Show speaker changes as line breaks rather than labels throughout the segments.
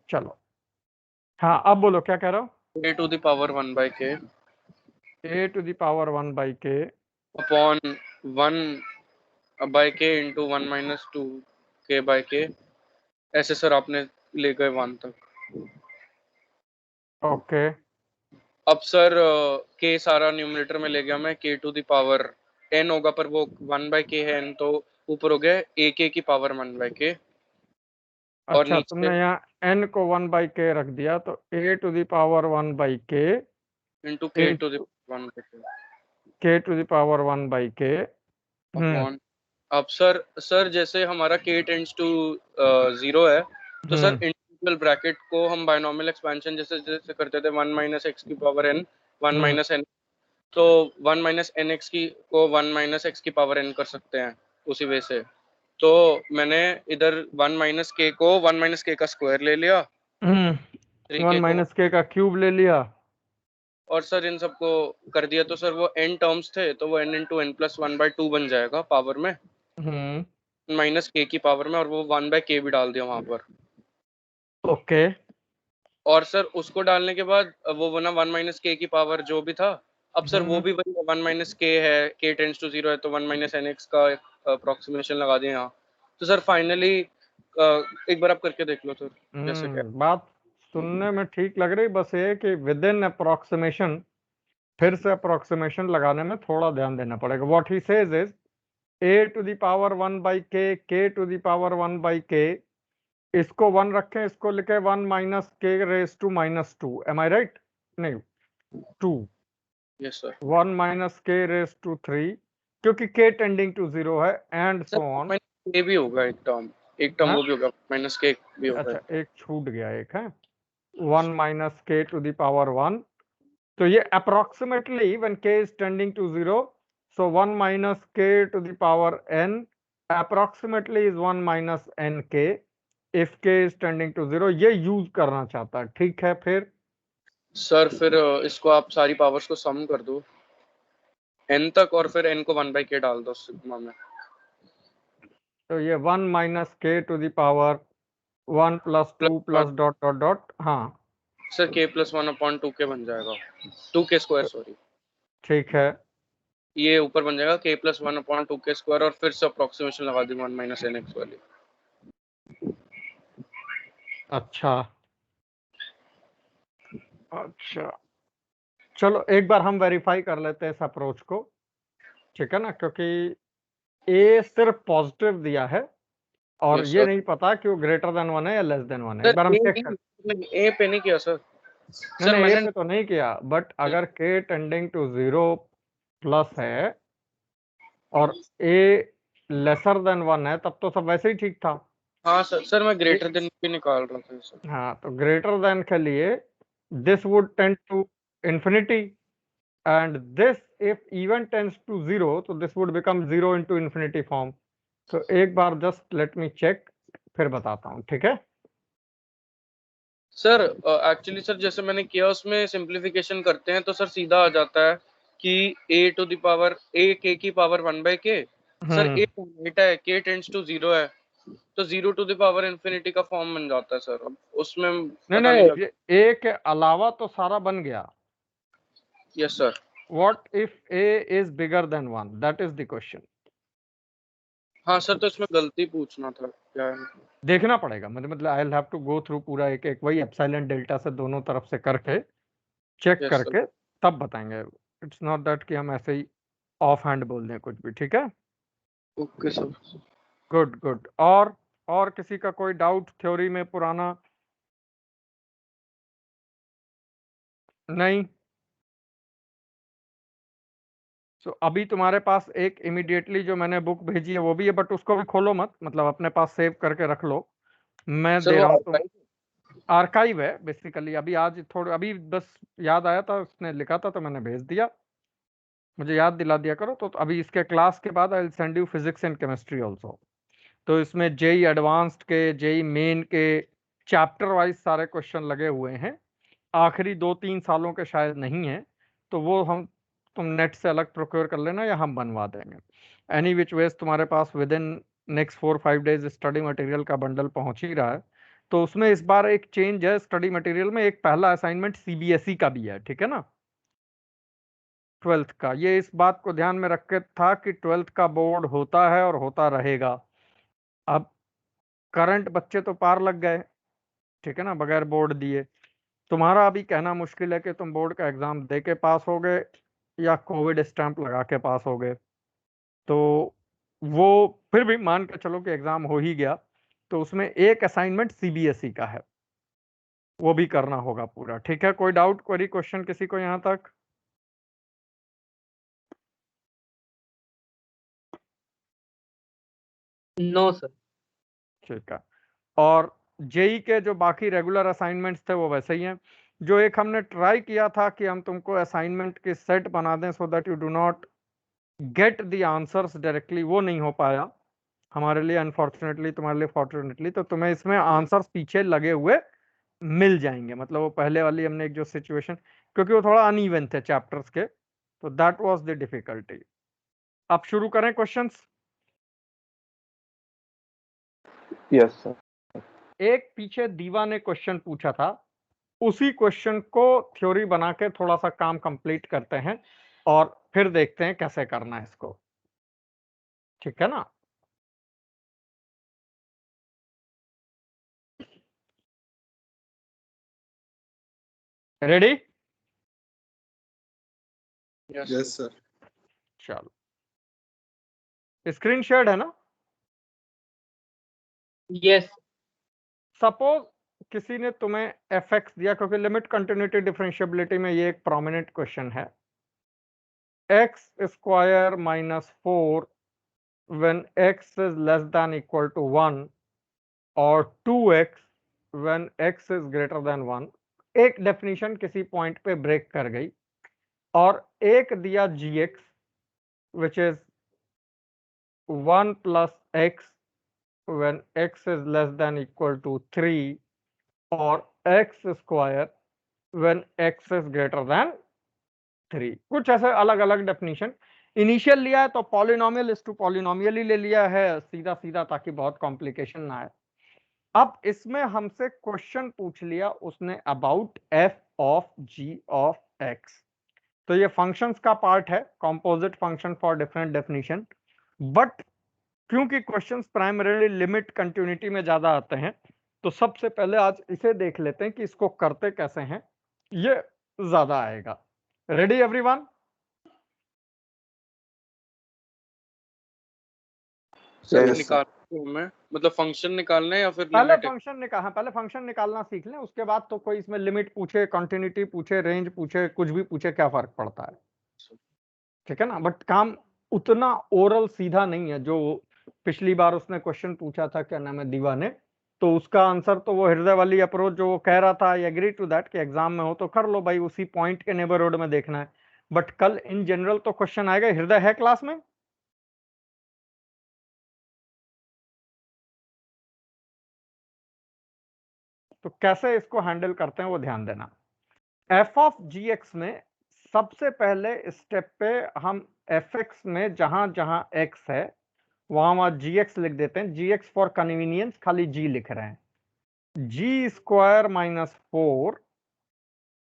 चलो हाँ, अब बोलो क्या कह रहे हो।
a to the power 1 by k
a to the power 1 by k
upon 1 by k into 1 minus 2 k by k, ऐसे सर आपने ले गए 1 तक।
ओके।
अब सर k सारा न्यूमरेटर में ले गया मैं, k to the power n होगा, पर वो 1 बाय k है n, तो ऊपर हो गया a k की पावर 1 बाय k, और
अच्छा,
नीचे
तुमने यहाँ n को 1 by k रख दिया, तो a to the power 1 by k
into k to the
into
1 by k
k to the power 1 by k।
Upon. अब सर जैसे हमारा k टेंड्स टू 0 है, तो सर
हम्म
इंटीग्रल ब्रैकेट को हम बायनॉमियल एक्सपेंशन जैसे जैसे करते थे, 1 माइनस एक्स की पावर n, 1
हम्म
माइनस n, तो 1 माइनस एन एक्स की को 1 माइनस एक्स की पावर n कर सकते हैं उसी वे से। तो मैंने इधर 1 माइनस के को 1 माइनस के का स्क्वायर ले लिया,
1
3k को,
माइनस k का क्यूब ले लिया।
और सर इन सबको कर दिया, तो सर वो n टर्म्स थे, तो वो n इंटू एन प्लस 1/2 बन जाएगा पावर में,
हम्म
माइनस के की पावर में, और वो 1 बाय के भी डाल दिया वहां पर।
ओके।
और सर उसको डालने के बाद वो बना 1 माइनस के की पावर जो भी था। अब सर वो
हम्म
भी वही 1 माइनस के है, के टेंड्स टू 0 है, तो 1 माइनस एन एक्स का अप्रोक्सीमेशन लगा दिया यहाँ। तो सर फाइनली एक बार आप करके देख लो सर, जैसे क्या।
बात सुनने में ठीक लग रही, बस ये कि विद इन अप्रोक्सीमेशन, फिर से अप्रोक्सीमेशन लगाने में थोड़ा ध्यान देना पड़ेगा। What he says is a to the power 1 by k to the power 1 by k, इसको 1 रखें, इसको लिखे 1 minus k raise to -2। Am I right? नहीं, 2।
Yes sir.
1 minus k raise to 3, क्योंकि k टेंडिंग टू 0 है, and
sir
so on.
Minus k भी होगा एक टर्म, एक टर्म
हाँ,
वो भी होगा, माइनस के भी होगा।
अच्छा, एक छूट गया, एक है 1 minus k to the power 1। तो ये approximately when k is tending to 0, so 1 minus k to the power n approximately is 1 minus n k if k is tending to 0, ये यूज करना चाहता है। ठीक है, फिर
सर फिर इसको आप सारी पावर्स को सम कर दो n तक, और फिर n को 1 बाई के डाल दो सिग्मा में।
तो ये 1 minus k to the power 1 plus 2
plus
plus dot dot dot, हाँ
सर k प्लस 1/2k बन जाएगा, 2k स्क्वायर
तो
सॉरी।
ठीक है।
ये ऊपर बन जाएगा k प्लस 1/2k स्क्वायर, और फिर से अप्रोक्सीमेशन लगा दी 1 माइनस एन एक्स वाली।
अच्छा अच्छा, चलो एक बार हम वेरीफाई कर लेते हैं इस अप्रोच को, ठीक है ना, क्योंकि ए सिर्फ पॉजिटिव दिया है और
यस
ये
सर।
नहीं पता कि वो ग्रेटर देन 1 है या लेस देन 1 है। एक
सर
बार हम
ए
चेक कर,
नहीं, ए पे नहीं किया सर।
नहीं
सर
नहीं, ए
मैंने
पे तो नहीं किया, बट अगर के टेंडिंग टू 0 प्लस है और ए लेसर देन 1 है, तब तो सब वैसे ही ठीक था।
हाँ सर मैं
ये
ग्रेटर देन भी निकाल रहा था सर।
हाँ, तो ग्रेटर देन के लिए this would tend to infinity, and this if even tends to 0, तो this would become 0 into infinity form. तो एक बार जस्ट लेट मी चेक, फिर बताता हूँ, ठीक है।
सर एक्चुअली सर जैसे मैंने किया उसमें सिंप्लीफिकेशन करते हैं, तो सर सीधा आ जाता है कि a to the power a k की power 1 by k। Sir
hmm
a बेटा है, k टेंड्स टू 0 है, तो 0 टू द पावर इन्फिनिटी का फॉर्म बन जाता है सर। अब उसमें
नहीं
पता नहीं
नहीं,
लग।
ये ए के अलावा तो सारा बन गया।
Yes sir.
What if a is bigger than 1? That is the question.
हाँ सर, तो इसमें गलती पूछना था क्या है।
देखना पड़ेगा, मतलब I will have to go through पूरा एक एक वही एप्सिलॉन डेल्टा से दोनों तरफ से करके चेक
यस सर।
करके तब बताएंगे। इट्स नॉट दैट कि हम ऐसे ही ऑफ हैंड बोल दें कुछ भी, ठीक है।
Okay sir.
Good good. और किसी का कोई डाउट थ्योरी में पुराना? नहीं। सो अभी तुम्हारे पास एक इमीडिएटली जो मैंने बुक भेजी है वो भी है, बट उसको भी खोलो मत, मतलब अपने पास सेव करके रख लो। मैं
सर
दे
वो
रहा हूँ तुम,
आर्काइव।
आर्काइव है बेसिकली। अभी आज थोड़ा अभी बस याद आया था, उसने लिखा था तो मैंने भेज दिया। मुझे याद दिला दिया करो। तो अभी इसके क्लास के बाद I will send you physics and chemistry also. तो इसमें जेई एडवांस्ड के, जेई मेन के चैप्टर वाइज सारे क्वेश्चन लगे हुए हैं। आखिरी 2-3 सालों के शायद नहीं है, तो वो हम तुम नेट से अलग प्रोक्योर कर लेना या हम बनवा देंगे। एनी विच वेज तुम्हारे पास within next 4-5 days study material का बंडल पहुंच ही रहा है। तो उसमें इस बार एक चेंज है स्टडी मटेरियल में, एक पहला असाइनमेंट सीबीएसई का भी है, ठीक है ना, 12th का। ये इस बात को ध्यान में रख के था कि 12th का बोर्ड होता है और होता रहेगा। अब करंट बच्चे तो पार लग गए, ठीक है ना, बगैर बोर्ड दिए। तुम्हारा अभी कहना मुश्किल है कि तुम बोर्ड का एग्जाम दे के पास हो गए या कोविड स्टैंप लगा के पास हो गए। तो वो फिर भी मान के चलो कि एग्जाम हो ही गया, तो उसमें एक असाइनमेंट सीबीएसई का है, वो भी करना होगा पूरा, ठीक है। कोई डाउट, क्वेरी, क्वेश्चन किसी को यहाँ तक?
No sir.
ठीक है। और जेई के जो बाकी रेगुलर असाइनमेंट्स थे वो वैसे ही हैं। जो एक हमने ट्राई किया था कि हम तुमको असाइनमेंट के सेट बना दें so that you do not get the answers directly, वो नहीं हो पाया हमारे लिए अनफॉर्चुनेटली, तुम्हारे लिए फॉर्चुनेटली। तो तुम्हें इसमें आंसर्स पीछे लगे हुए मिल जाएंगे, मतलब वो पहले वाली हमने एक जो सिचुएशन, क्योंकि वो थोड़ा अनइवन थे चैप्टर्स के, तो दैट वाज द डिफिकल्टी। अब शुरू करें क्वेश्चंस।
Yes sir.
एक पीछे दीवा ने क्वेश्चन पूछा था, उसी क्वेश्चन को थ्योरी बना के थोड़ा सा काम कंप्लीट करते हैं और फिर देखते हैं कैसे करना है इसको, ठीक है ना। रेडी?
Yes
sir.
चलो, स्क्रीन शेयर्ड है ना?
यस।
सपोज किसी ने तुम्हें एफ एक्स दिया, क्योंकि लिमिट कंटिन्यूटी डिफरेंशिएबिलिटी में ये एक प्रोमिनेंट क्वेश्चन है। X square minus 4 when x is less than equal to 1 और 2x when x is greater than 1। एक डेफिनेशन किसी पॉइंट पे ब्रेक कर गई और एक दिया gx which is 1 plus x when x is less than equal to 3 और x square when x is greater than 3। कुछ ऐसे अलग अलग डेफिनेशन इनिशियल लिया है, तो पॉलिनोमियल इज टू पॉलिनोमियल ही ले लिया है सीधा सीधा, ताकि बहुत कॉम्प्लिकेशन ना आए। अब इसमें हमसे क्वेश्चन पूछ लिया उसने about f of g of x. तो ये फंक्शंस का पार्ट है, composite function for different definition. But क्योंकि क्वेश्चंस प्राइमरीली लिमिट कंटिन्यूटी में ज्यादा आते हैं, तो सबसे पहले आज इसे देख लेते हैं कि इसको करते कैसे हैं, ये ज्यादा आएगा। Ready everyone?
सर
Yes,
निकाल हमें, मतलब फंक्शन निकालना है या फिर
पहले
लिमिट?
फंक्शन निकाल, पहले फंक्शन निकालना सीख लें, उसके बाद तो कोई इसमें लिमिट पूछे, कंटिन्यूटी पूछे, रेंज पूछे, कुछ भी पूछे, क्या फर्क पड़ता है, ठीक है ना। बट काम उतना ओरल सीधा नहीं है। जो पिछली बार उसने क्वेश्चन पूछा था, क्या नाम है, दीवा ने, तो उसका आंसर तो वो हृदय वाली अप्रोच जो वो कह रहा था, आई एग्री टू दैट कि एग्जाम में हो तो कर लो भाई, उसी पॉइंट के नेबरहुड में देखना है। बट कल इन जनरल तो क्वेश्चन आएगा। हृदय है क्लास में? तो कैसे इसको हैंडल करते हैं वो ध्यान देना। एफ ऑफ जी एक्स में सबसे पहले स्टेप पे हम एफ एक्स में जहां जहां एक्स है वहां वहां जी एक्स लिख देते हैं। जी एक्स फॉर कन्वीनियंस खाली जी लिख रहे हैं। G square minus 4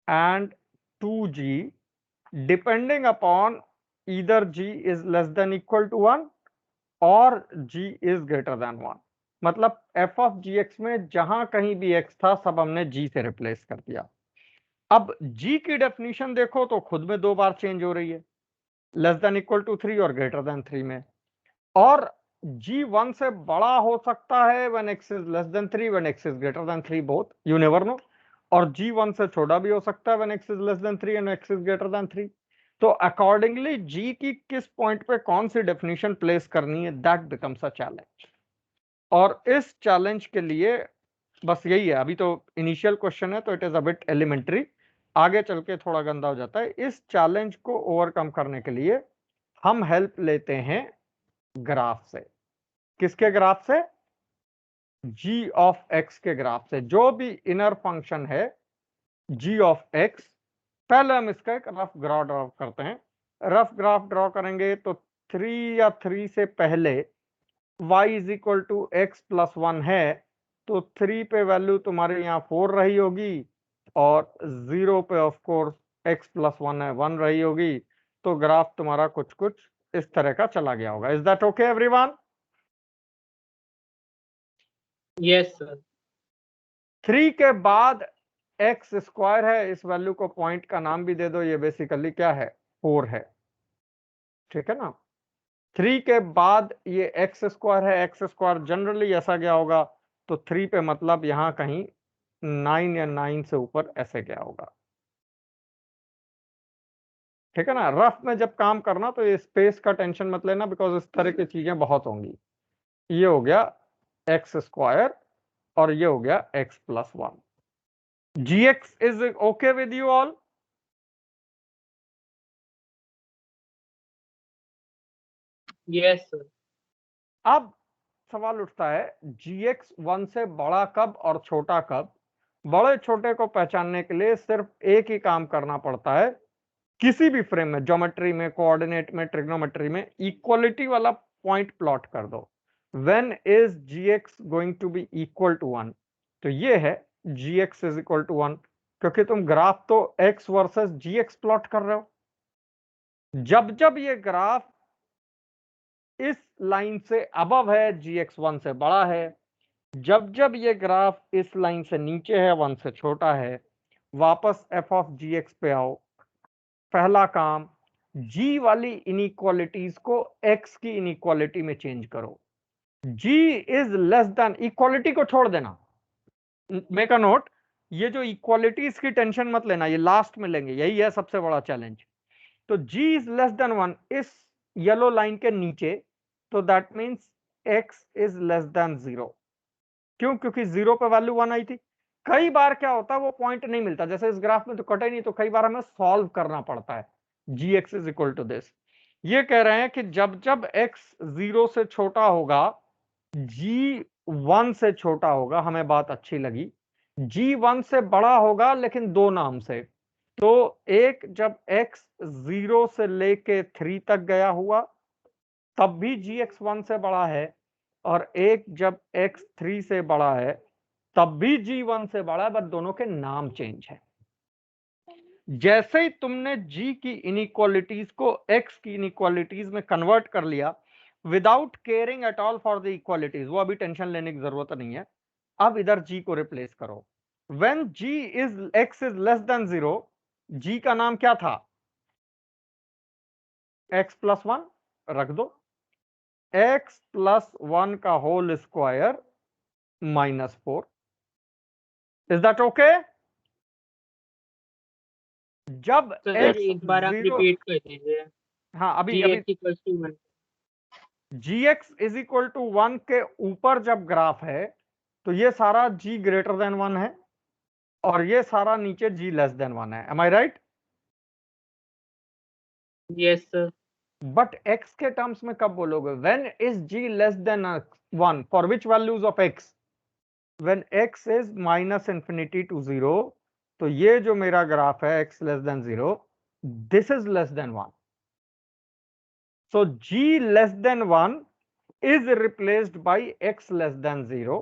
and 2g depending upon either g is less than equal to 1 और g इज ग्रेटर देन 1। मतलब एफ ऑफ जी एक्स में जहां कहीं भी x था सब हमने g से रिप्लेस कर दिया। अब g की डेफिनेशन देखो तो खुद में दो बार चेंज हो रही है, लेस देन इक्वल टू 3 और ग्रेटर देन 3 में। और g 1 से बड़ा हो सकता है when x is less than 3, when x is greater than 3, both you never know। और g 1 से छोटा भी हो सकता है when x is less than 3 and x is greater than 3। तो अकॉर्डिंगली g की किस पॉइंट पे कौन सी डेफिनेशन प्लेस करनी है, दैट बिकम्स अ चैलेंज। और इस चैलेंज के लिए बस यही है, अभी तो इनिशियल क्वेश्चन है तो it is a bit elementary, आगे चल के थोड़ा गंदा हो जाता है। इस चैलेंज को ओवरकम करने के लिए हम हेल्प लेते हैं ग्राफ से। किसके ग्राफ से? g ऑफ x के ग्राफ से। जो भी इनर फंक्शन है g ऑफ x, पहले हम इसका एक रफ ग्राफ ड्रॉ करते हैं। रफ ग्राफ ड्रॉ करेंगे तो 3 या 3 से पहले y is equal to x plus 1 है, तो 3 पे वैल्यू तुम्हारे यहाँ 4 रही होगी और 0 पे ऑफ कोर्स x प्लस 1 है 1 रही होगी। तो ग्राफ तुम्हारा कुछ कुछ इस तरह का चला गया होगा। Is that okay everyone?
Yes sir.
3 के बाद एक्स स्क्वायर है, इस वैल्यू को पॉइंट का नाम भी दे दो, ये बेसिकली क्या है 4 है, ठीक है ना। 3 के बाद ये एक्स स्क्वायर है, एक्स स्क्वायर जनरली ऐसा गया होगा, तो 3 पे मतलब यहां कहीं 9 या 9 से ऊपर ऐसे गया होगा, ठीक है ना। रफ में जब काम करना तो ये स्पेस का टेंशन मत लेना, बिकॉज इस तरह की चीजें बहुत होंगी। ये हो गया एक्स स्क्वायर और ये हो गया x plus 1। gx is okay with you all?
Yes sir.
अब सवाल उठता है gx 1 से बड़ा कब और छोटा कब। बड़े छोटे को पहचानने के लिए सिर्फ एक ही काम करना पड़ता है, किसी भी फ्रेम में, ज्योमेट्री में, कोऑर्डिनेट में, ट्रिग्नोमेट्री में, इक्वलिटी वाला पॉइंट प्लॉट कर दो। When is gx going to be equal to 1? तो ये है gx इज इक्वल टू 1, क्योंकि तुम ग्राफ तो x वर्सेस gx प्लॉट कर रहे हो। जब जब ये ग्राफ इस लाइन से अबव है, gx 1 से बड़ा है। जब जब ये ग्राफ इस लाइन से नीचे है, 1 से छोटा है, वापस f ऑफ gx पे आओ। पहला काम, g वाली इनइक्वालिटीज को x की इनइक्वालिटी में चेंज करो। g is less then, equality को छोड़ देना, मेक अ नोट, ये जो इक्वालिटीज की टेंशन मत लेना, ये लास्ट में लेंगे, यही है सबसे बड़ा चैलेंज। तो g इज लेस देन 1 इस येलो लाइन के नीचे, तो that means x is less than 0। क्यों? क्योंकि 0 पे वैल्यू 1 आई थी। कई बार क्या होता है वो पॉइंट नहीं मिलता, जैसे इस ग्राफ में तो कटे नहीं, तो कई बार हमें सॉल्व करना पड़ता है। gx is equal to this. ये कह रहे हैं कि जब जब x 0 से छोटा होगा, g 1 से छोटा होगा, हमें बात अच्छी लगी। g 1 से बड़ा होगा लेकिन दो नाम से। तो एक जब x 0 से लेके 3 तक गया हुआ तब भी gx 1 से बड़ा है, और एक जब x 3 से बड़ा है तब भी g 1 से बड़ा है, बट दोनों के नाम चेंज है। जैसे ही तुमने g की इनइक्वालिटीज को x की इनइक्वालिटीज में कन्वर्ट कर लिया without caring at all for the equalities, वो अभी टेंशन लेने की जरूरत नहीं है। अब इधर g को रिप्लेस करो। When g is x is less than 0, g का नाम क्या था? x प्लस 1 रख दो, x प्लस 1 का whole square -4। Is that okay? जब
सर
x
एक बार आप
0,
रिपीट कर दीजिए।
हाँ अभी
gx equals to 1।
gx is equal to 1 के ऊपर जब ग्राफ है तो ये सारा g ग्रेटर देन 1 है और ये सारा नीचे g लेस देन 1 है। Am I right?
Yes sir.
But x के टर्म्स में कब बोलोगे? When is g less than 1 for which values of x? When x is minus infinity to 0, तो ये जो मेरा ग्राफ है x less than 0, this is less than 1। So g less than 1 is replaced by x less than 0.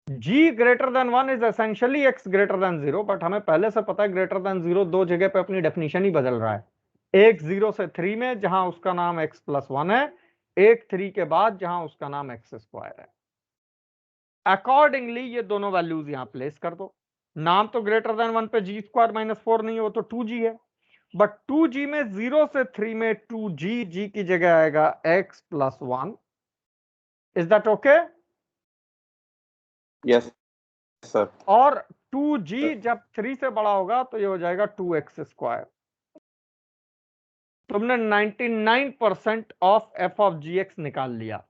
g greater than 1 is essentially x greater than 0, but हमें पहले से पता है greater than 0 दो जगह पे अपनी डेफिनेशन ही बदल रहा है। एक 0 से 3 में जहां उसका नाम x प्लस 1 है, एक 3 के बाद जहां उसका नाम x स्क्वायर है। अकॉर्डिंगली ये दोनों वैल्यूज यहां प्लेस कर दो। नाम तो ग्रेटर देन 1 पे g स्क्वायर -4 नहीं हो तो 2g है, बट 2g में 0 से 3 में 2g, g की जगह आएगा x plus 1। Is that okay?
Yes, sir.
और 2g जब 3 से बड़ा होगा तो ये हो जाएगा 2x स्क्वायर। तुमने 99% ऑफ f ऑफ gx निकाल लिया।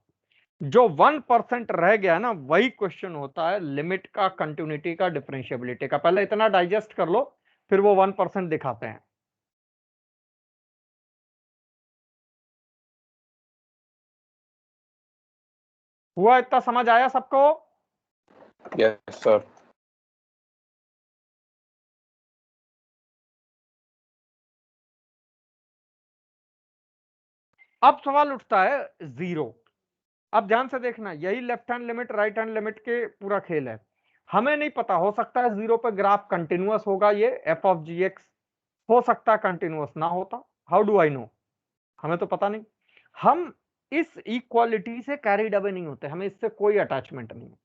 जो 1% रह गया ना, वही क्वेश्चन होता है लिमिट का, कंटिन्यूटी का, डिफरेंशिएबिलिटी का। पहले इतना डाइजेस्ट कर लो, फिर वो 1% दिखाते हैं। हुआ? इतना समझ आया सबको?
Yes, sir.
अब सवाल उठता है जीरो। अब ध्यान से देखना, यही left hand limit right hand limit के पूरा खेल है। हमें नहीं पता, हो सकता है 0 पे ग्राफ कंटिन्यूअस होगा, ये एफ ऑफ जी एक्स हो सकता है कंटिन्यूअस ना होता। How do I know? हमें तो पता नहीं। हम इस इक्वालिटी से कैरिड अवे नहीं होते, हमें इससे कोई अटैचमेंट नहीं है।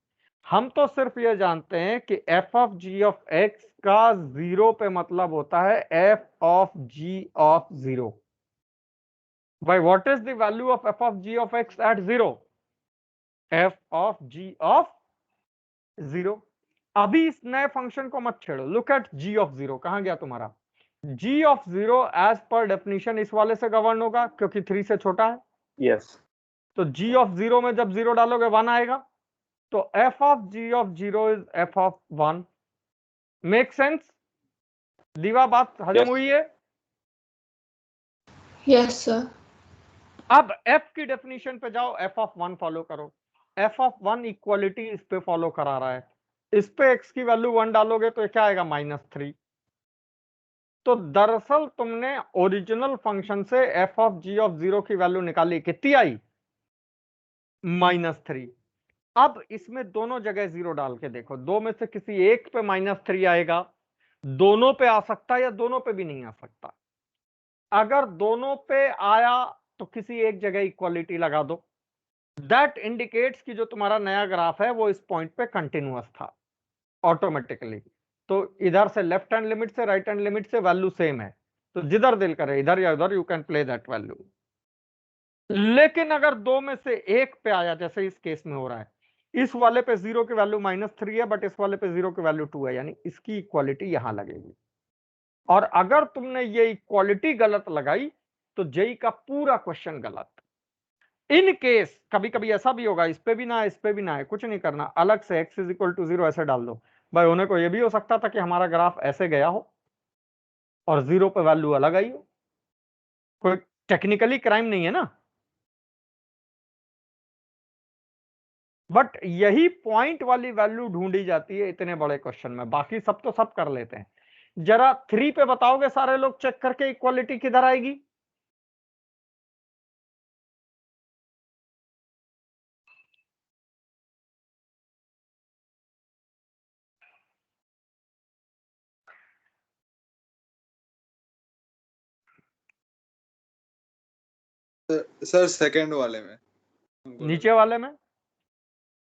हम तो सिर्फ ये जानते हैं कि f of g of x का 0 पे मतलब होता है एफ ऑफ जी ऑफ 0। भाई what is the value of f of g of x at 0? F of g of 0। अभी इस नए फंक्शन को मत छेड़ो। लुक एट जी ऑफ 0, कहां गया तुम्हारा? जी ऑफ 0 एज पर डेफिनेशन इस वाले से गवर्न होगा क्योंकि 3 से छोटा है।
Yes.
तो जी ऑफ 0 में जब 0 डालोगे 1 आएगा, तो f of g of 0 is f of 1। Make sense? दीवा बात हजम
Yes.
हुई है?
Yes, sir.
अब f की डेफिनेशन पे जाओ, एफ ऑफ 1 फॉलो करो। एफ ऑफ 1 इक्वालिटी इस पे फॉलो करा रहा है। इस पे x की वैल्यू 1 डालोगे तो क्या आएगा? -3। तो दरअसल तुमने ओरिजिनल फंक्शन से एफ ऑफ जी ऑफ 0 की वैल्यू निकाली, कितनी आई? -3। अब इसमें दोनों जगह 0 डाल के देखो, दो में से किसी एक पे -3 आएगा, दोनों पे आ सकता है या दोनों पे भी नहीं आ सकता। अगर दोनों पे आया तो किसी एक जगह इक्वालिटी लगा दो। दैट इंडिकेट्स कि जो तुम्हारा नया ग्राफ है वो इस पॉइंट पे कंटिन्यूअस था ऑटोमेटिकली। तो इधर से लेफ्ट हैंड लिमिट से राइट हैंड लिमिट से वैल्यू सेम है, तो जिधर दिल करे इधर या उधर you can play that value. लेकिन अगर दो में से एक पे आया, जैसे इस केस में हो रहा है, इस वाले पे 0 की वैल्यू -3 है बट इस वाले पे 0 की वैल्यू 2 है, यानी इसकी इक्वालिटी यहां लगेगी। और अगर तुमने ये इक्वालिटी गलत लगाई तो जेई का पूरा क्वेश्चन गलत। इन केस कभी कभी ऐसा भी होगा, इस पे भी ना है इस पे भी ना है, कुछ नहीं करना, अलग से x इज इक्वल टू 0 ऐसे डाल दो। भाई होने को ये भी हो सकता था कि हमारा ग्राफ ऐसे गया हो और 0 पे वैल्यू अलग आई हो। कोई टेक्निकली क्राइम नहीं है ना। बट यही पॉइंट वाली वैल्यू ढूंढी जाती है इतने बड़े क्वेश्चन में, बाकी सब तो सब कर लेते हैं। जरा 3 पे बताओगे सारे लोग चेक करके इक्वालिटी किधर आएगी?
सर सेकंड वाले में हमको
नीचे वाले में।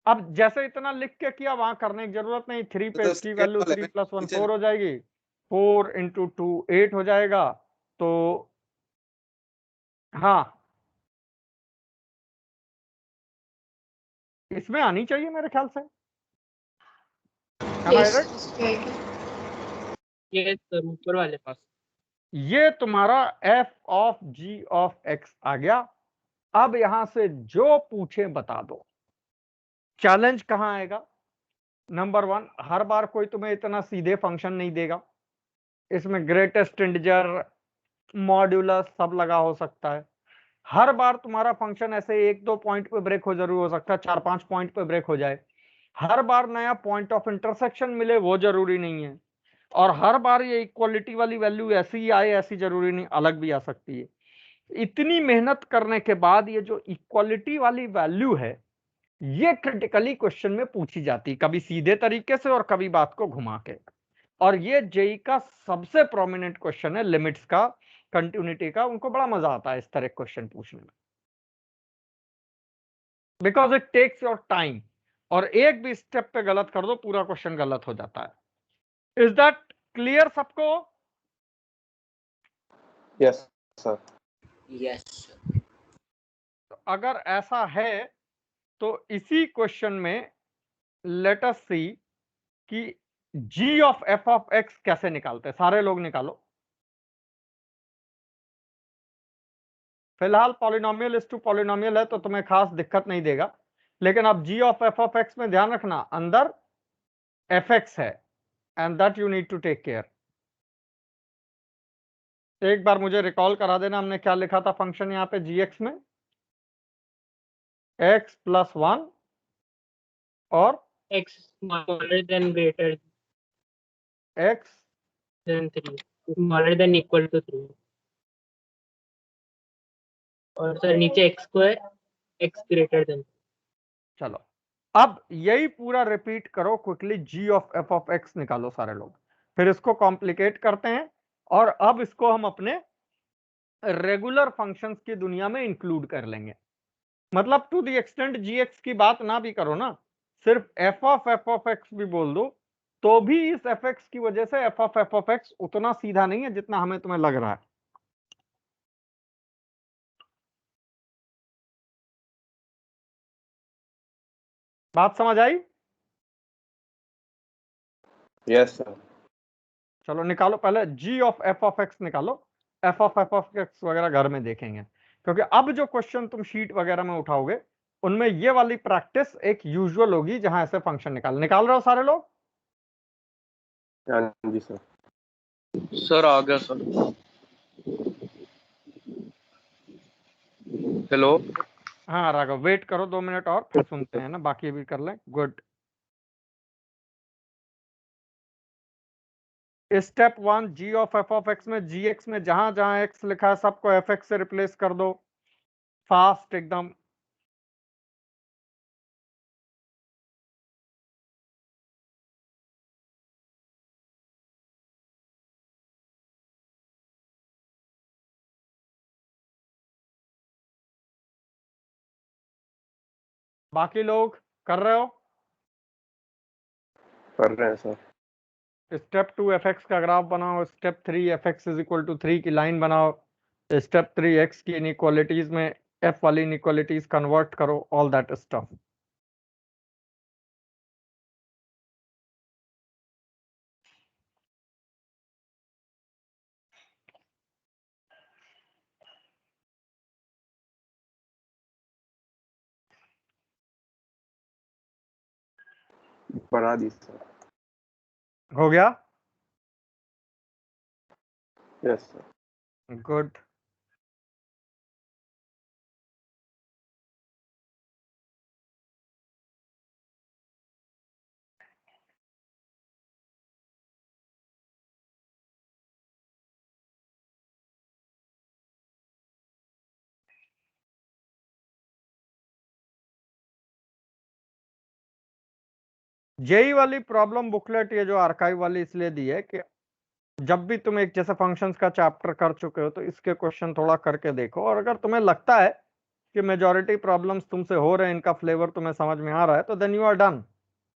अब जैसे इतना लिख के किया वहां करने की जरूरत नहीं। 3 पे
तो
इसकी
second
वैल्यू
वाले
3
में
+ 1
नीचे
4 हो जाएगी, 4 × 2 8 हो जाएगा। तो हाँ इसमें आनी चाहिए मेरे ख्याल से। Am I
Yes,
right?
right.
Yes sir, ऊपर वाले पास।
ये तुम्हारा f of g of x आ गया। अब यहां से जो पूछे बता दो। चैलेंज कहां आएगा? नंबर 1, हर बार कोई तुम्हें इतना सीधे फंक्शन नहीं देगा, इसमें ग्रेटेस्ट इंटीजर मॉड्यूलस सब लगा हो सकता है। हर बार तुम्हारा फंक्शन ऐसे 1-2 पॉइंट पे ब्रेक हो जरूर हो सकता है, 4-5 पॉइंट पे ब्रेक हो जाए। हर बार नया पॉइंट ऑफ इंटरसेक्शन मिले वो जरूरी नहीं है, और हर बार ये इक्वालिटी वाली वैल्यू ऐसी ही आए ऐसी जरूरी नहीं, अलग भी आ सकती है। इतनी मेहनत करने के बाद ये जो इक्वालिटी वाली वैल्यू है ये क्रिटिकली क्वेश्चन में पूछी जाती है, कभी सीधे तरीके से और कभी बात को घुमा के। और ये जेई का सबसे प्रोमिनेंट क्वेश्चन है लिमिट्स का, कंटिन्यूटी का। उनको बड़ा मजा आता है इस तरह क्वेश्चन पूछने में, because it takes your time, और एक भी स्टेप पे गलत कर दो पूरा क्वेश्चन गलत हो जाता है। इज दैट क्लियर सबको?
Yes, sir.
Yes.
तो अगर ऐसा है तो इसी क्वेश्चन में लेट अस सी कि g of f of x कैसे निकालते हैं। सारे लोग निकालो। फिलहाल पॉलिनोमियल इज टू पॉलिनोमियल है तो तुम्हें खास दिक्कत नहीं देगा, लेकिन अब g of f of x में ध्यान रखना अंदर fx है, and that you need to take care. एक बार मुझे रिकॉल करा देना, हमने क्या लिखा था फंक्शन यहाँ पे gx में? x + 1 और
x smaller than greater
x
than 3, smaller than equal to 3, और सर नीचे x² x greater than
चलो अब यही पूरा रिपीट करो quickly, g of f of x निकालो सारे लोग, फिर इसको कॉम्प्लिकेट करते हैं और अब इसको हम अपने रेगुलर फंक्शंस की दुनिया में इंक्लूड कर लेंगे। मतलब to the extent g x की बात ना भी करो ना, सिर्फ एफ ऑफ एक्स भी बोल दो, तो भी इस एफ एक्स की वजह से एफ ऑफ एक्स उतना सीधा नहीं है जितना हमें तुम्हें लग रहा है। बात समझ आई?
Yes sir.
चलो निकालो पहले जी ऑफ एफ एक्स निकालो, एफ ऑफ एक्स वगैरह घर में देखेंगे, क्योंकि अब जो क्वेश्चन तुम शीट वगैरह में उठाओगे उनमें ये वाली प्रैक्टिस एक यूजुअल होगी, जहां ऐसे फंक्शन निकाल रहे हो सारे लोग।
हाँ जी सर।
सर आ गया सर। हेलो।
हाँ राघव, वेट करो 2 मिनट और, फिर सुनते हैं ना, बाकी भी कर लें। Good. Step 1, g of f x में जी एक्स में जहां जहां एक्स लिखा है सबको एफ एक्स से रिप्लेस कर दो, फास्ट एकदम। बाकी लोग कर रहे हो?
कर रहे हैं सर।
स्टेप 2 एफ एक्स का ग्राफ बनाओ, step 3 f x is equal to 3 की लाइन बनाओ, स्टेप 3 एक्स की इनइक्वालिटीज में एफ वाली इनइक्वालिटीज कन्वर्ट करो, ऑल दैट स्टफ।
बना दी सर।
हो गया?
Yes sir.
गुड। जेई वाली प्रॉब्लम बुकलेट ये जो आर्काइव वाली इसलिए दी है कि जब भी तुम एक जैसे फंक्शंस का चैप्टर कर चुके हो तो इसके क्वेश्चन थोड़ा करके देखो, और अगर तुम्हें लगता है कि मेजॉरिटी प्रॉब्लम्स तुमसे हो रहे हैं, इनका फ्लेवर तुम्हें समझ में आ रहा है, तो देन यू आर डन।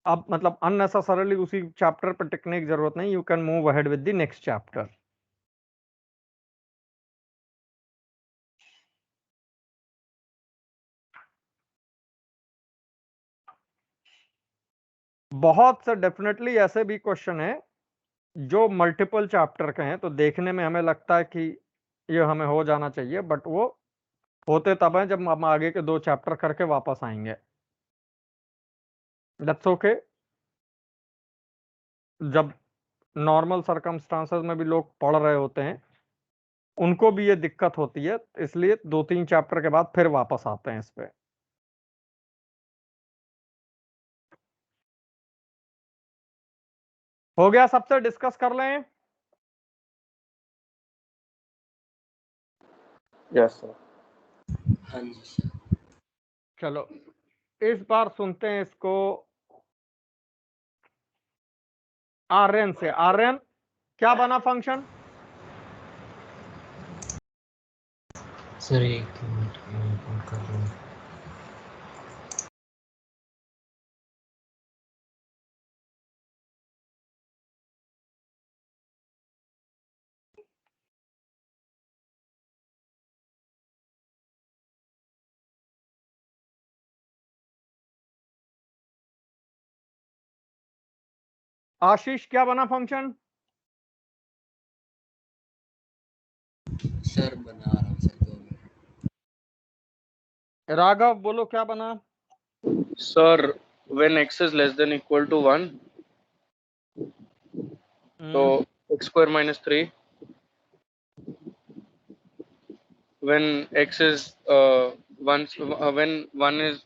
अब मतलब अननेसेसरली उसी चैप्टर पर टिकने की जरूरत नहीं, you can move ahead with the next chapter. बहुत से डेफिनेटली ऐसे भी क्वेश्चन है जो मल्टीपल चैप्टर के हैं, तो देखने में हमें लगता है कि ये हमें हो जाना चाहिए, बट वो होते तब हैं जब हम आगे के 2 चैप्टर करके वापस आएंगे। That's okay. जब नॉर्मल सर्कमस्टांसेस में भी लोग पढ़ रहे होते हैं उनको भी ये दिक्कत होती है, इसलिए 2-3 चैप्टर के बाद फिर वापस आते हैं इस पे। हो गया? सबसे डिस्कस कर लें।
Yes sir.
हाँ जी सर।
चलो इस बार सुनते हैं इसको आर्यन से। आर्यन, क्या बना फंक्शन?
सर एक मिनट मैं फोन कर रहा हूँ।
आशीष, क्या बना फंक्शन?
सर बना रहा हूँ सर 2 मिनट।
राघव बोलो क्या बना?
Sir when x is less than equal to 1, तो x square minus 3, when x is when 1 is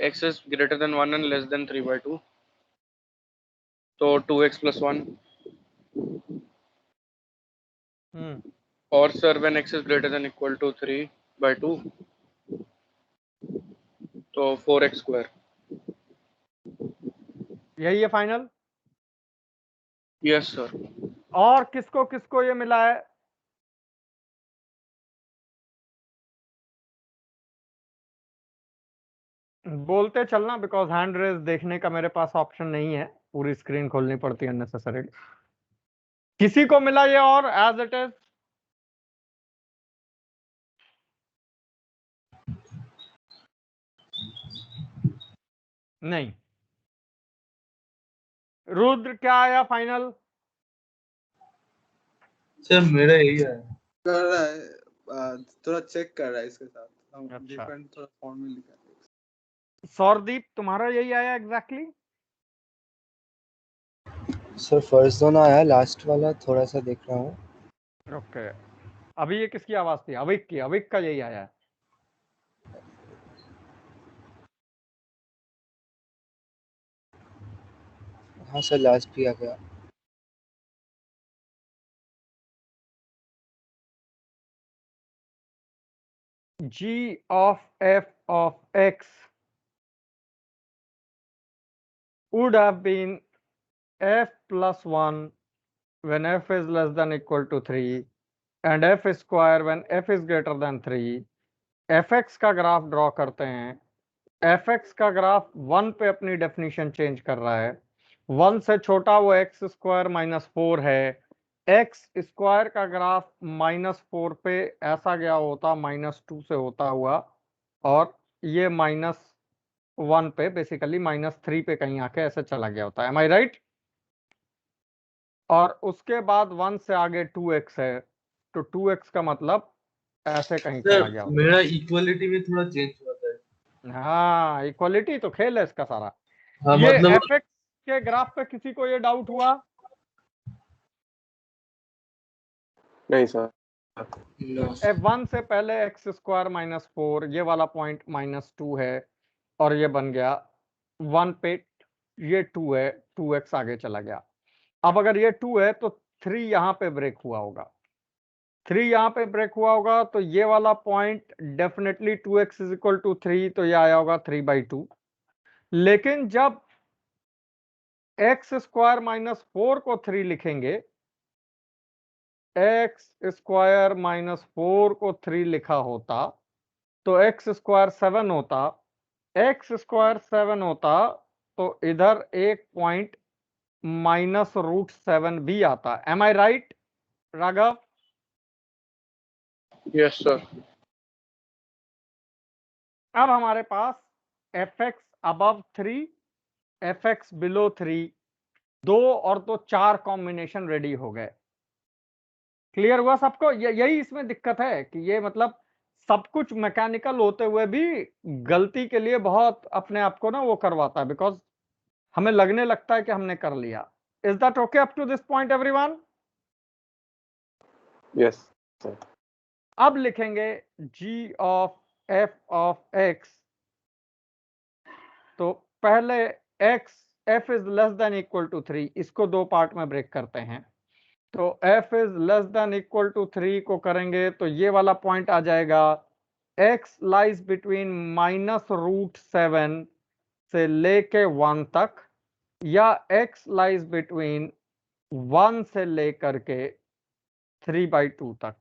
x is greater than 1 and less than 3/2, तो 2x plus 1, और sir when x is greater than equal to 3/2, तो 4x square।
यही है final?
Yes sir.
और किसको किसको ये मिला है? बोलते चलना, बिकॉज हैंड रेज देखने का मेरे पास ऑप्शन नहीं है, पूरी स्क्रीन खोलनी पड़ती है अननेसेसरी। किसी को मिला ये और एज इट इज? नहीं। रुद्र क्या आया फाइनल?
सर मेरा यही है।
कर रहा है, थोड़ा चेक कर रहा है इसके साथ।
अच्छा।
डिफरेंट थोड़ा फॉर्म में लिखा है।
सौरदीप तुम्हारा यही आया एग्जैक्टली?
सर फर्स्ट दोनों आया, लास्ट वाला थोड़ा सा देख रहा हूँ।
ओके। अभी ये किसकी आवाज थी? अविक की। अविक का यही आया है।
हाँ सर, लास्ट भी आ गया।
g of f of x would have been f plus 1 when f is less than equal to 3 and f square when f is greater than 3. fx का ग्राफ ड्रॉ करते हैं। fx का graph 1 पे अपनी definition change कर रहा है। 1 से छोटा वो एक्स स्क्वायर माइनस 4 है। एक्स स्क्वायर का ग्राफ -4 पे ऐसा गया होता -2 से होता हुआ, और ये -1 पे बेसिकली -3 पे कहीं आके ऐसे चला गया होता है। Am I right? और उसके बाद 1 से आगे 2x है, तो 2x का मतलब ऐसे कहीं चला
सर
गया होता
मेरा इक्वलिटी में थोड़ा चेंज हुआ था।
है। हाँ, इक्वलिटी तो खेल है इसका सारा।
हाँ
ये
मतलब
fx के ग्राफ पे किसी को ये डाउट हुआ?
नहीं सर।
f1 से पहले एक्स स्क्वायर -4, ये वाला पॉइंट -2 है, और ये बन गया 1 पे ये 2 है, 2x आगे चला गया। अब अगर ये 2 है तो 3 यहाँ पे ब्रेक हुआ होगा। 3 यहाँ पे ब्रेक हुआ होगा तो ये वाला point definitely 2x is equal to 3, तो ये आया होगा 3/2। लेकिन जब एक्स स्क्वायर -4 को 3 लिखेंगे, एक्स स्क्वायर -4 को 3 लिखा होता तो एक्स स्क्वायर 7 होता। एक्स स्क्वायर 7 होता तो इधर एक पॉइंट -√7 भी आता। Am I right Raghav?
Yes sir.
अब हमारे पास fx अबव 3, fx बिलो 3, 2 और 2 4 कॉम्बिनेशन रेडी हो गए। क्लियर हुआ सबको? यही इसमें दिक्कत है कि ये मतलब सब कुछ मैकेनिकल होते हुए भी गलती के लिए बहुत अपने आप को ना वो करवाता है, बिकॉज हमें लगने लगता है कि हमने कर लिया। Is that okay up to this point everyone?
Yes sir.
अब लिखेंगे g of f of x। तो पहले x f is less than equal to 3, इसको दो पार्ट में ब्रेक करते हैं। तो f is less than equal to 3 को करेंगे तो ये वाला पॉइंट आ जाएगा x लाइज बिटवीन -√7 से लेके 1 तक, या x लाइज बिटवीन 1 से लेकर के 3/2 तक।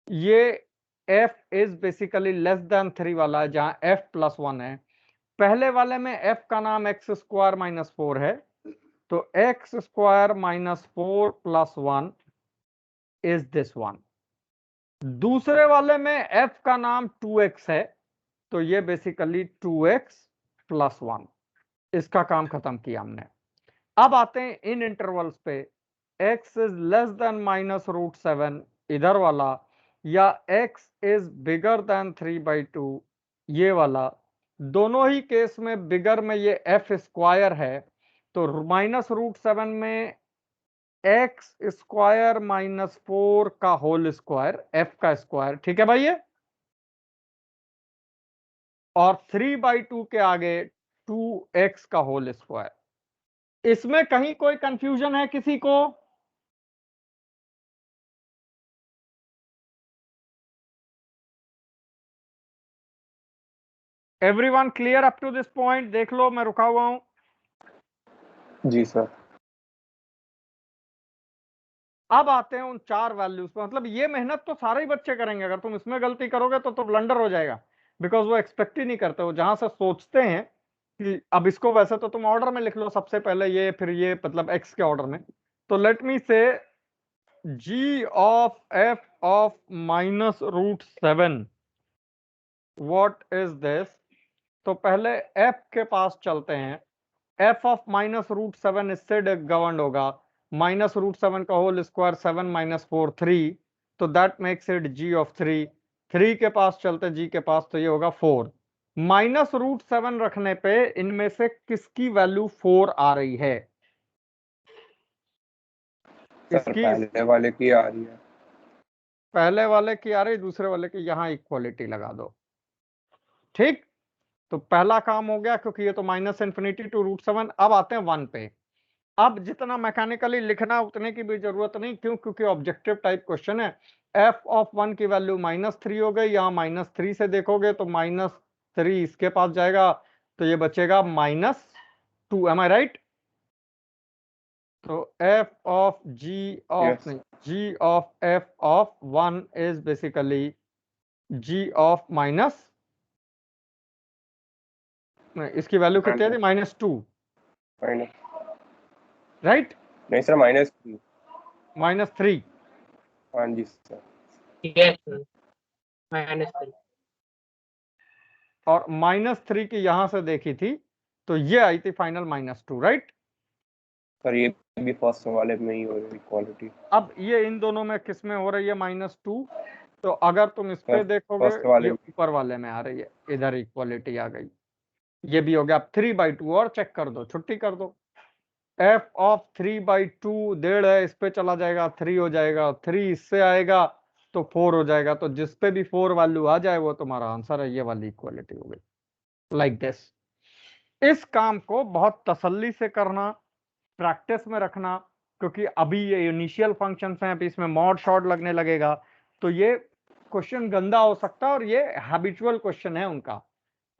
ये f is basically less than 3 वाला है, जहां f प्लस 1 है। पहले वाले में f का नाम एक्स स्क्वायर -4 है, तो x square -4 plus 1 is this one. दूसरे वाले में f का नाम 2x है, तो ये बेसिकली 2x प्लस 1। इसका काम खत्म किया हमने। अब आते हैं इन इंटरवल्स पे, x इज लेस देन -√7 इधर वाला, या x इज बिगर देन 3/2 ये वाला। दोनों ही केस में बिगर में ये f स्क्वायर है, तो -√7 में एक्स स्क्वायर -4 का होल स्क्वायर, f का स्क्वायर, ठीक है भाई ये। और 3/2 के आगे 2x का होल स्क्वायर। इसमें कहीं कोई कंफ्यूजन है किसी को? Everyone clear up to this point? देख लो मैं रुका हुआ हूं।
जी सर।
अब आते हैं उन 4 वैल्यूज पे। मतलब ये मेहनत तो सारे ही बच्चे करेंगे, अगर तुम इसमें गलती करोगे तो ब्लंडर हो जाएगा, बिकॉज वो एक्सपेक्ट ही नहीं करते। वो जहां से सोचते हैं कि अब इसको, वैसे तो तुम ऑर्डर में लिख लो, सबसे पहले ये, फिर ये, मतलब एक्स के ऑर्डर में। तो लेट मी से g of f of -√7, what is this? तो पहले f के पास चलते हैं। f ऑफ -√7 इससे गवर्न होगा, -√7 का होल स्क्वायर 7 - 4 3, तो that makes it g of 3। 3 के पास चलते g के पास, तो ये होगा 4। -√7 रखने पे इनमें से किसकी वैल्यू 4 आ रही है?
सर
इसकी,
पहले वाले की आ रही है।
पहले वाले की आ रही, दूसरे वाले की, यहां इक्वालिटी लगा दो। ठीक, तो पहला काम हो गया, क्योंकि ये तो -∞ टू √7। अब आते हैं 1 पे। अब जितना मैकेनिकली लिखना उतने की भी जरूरत नहीं, क्यों? क्योंकि ऑब्जेक्टिव टाइप क्वेश्चन है। f ऑफ 1 की वैल्यू -3 हो गई, यहाँ -3 से देखोगे तो -3 इसके पास जाएगा, तो ये बचेगा -2। Am I right? तो f of g of
yes.
नहीं, g of f of 1 is basically g of इसकी वैल्यू कितनी थी? -2,
माइनस,
राइट?
नहीं सर -3।
-3।
हाँ जी सर।
Yes, sir. -3.
और -3 की यहां से देखी थी, तो ये आई थी फाइनल -2, राइट?
सर ये भी फर्स्ट वाले में ही हो रही इक्वालिटी।
अब ये इन दोनों में किस में हो रही है? -2। तो अगर तुम इस पे
सर
देखोगे,
फर्स्ट वाले
ये
में।
ऊपर वाले में आ रही है, इधर इक्वालिटी आ गई। ये भी हो गया। अब 3/2 और चेक कर दो, छुट्टी कर दो। f ऑफ 3/2 1.5 है, इस पे चला जाएगा 3 हो जाएगा, 3 इससे आएगा तो 4 हो जाएगा। तो जिस पे भी 4 वैल्यू आ जाए वो तुम्हारा आंसर है। ये वाली इक्वालिटी हो गई, लाइक दिस। इस काम को बहुत तसल्ली से करना, प्रैक्टिस में रखना, क्योंकि अभी ये इनिशियल फंक्शंस हैं, अभी इसमें मॉड शॉर्ट लगने लगेगा, तो ये क्वेश्चन गंदा हो सकता है। और ये हैबिचुअल क्वेश्चन है उनका,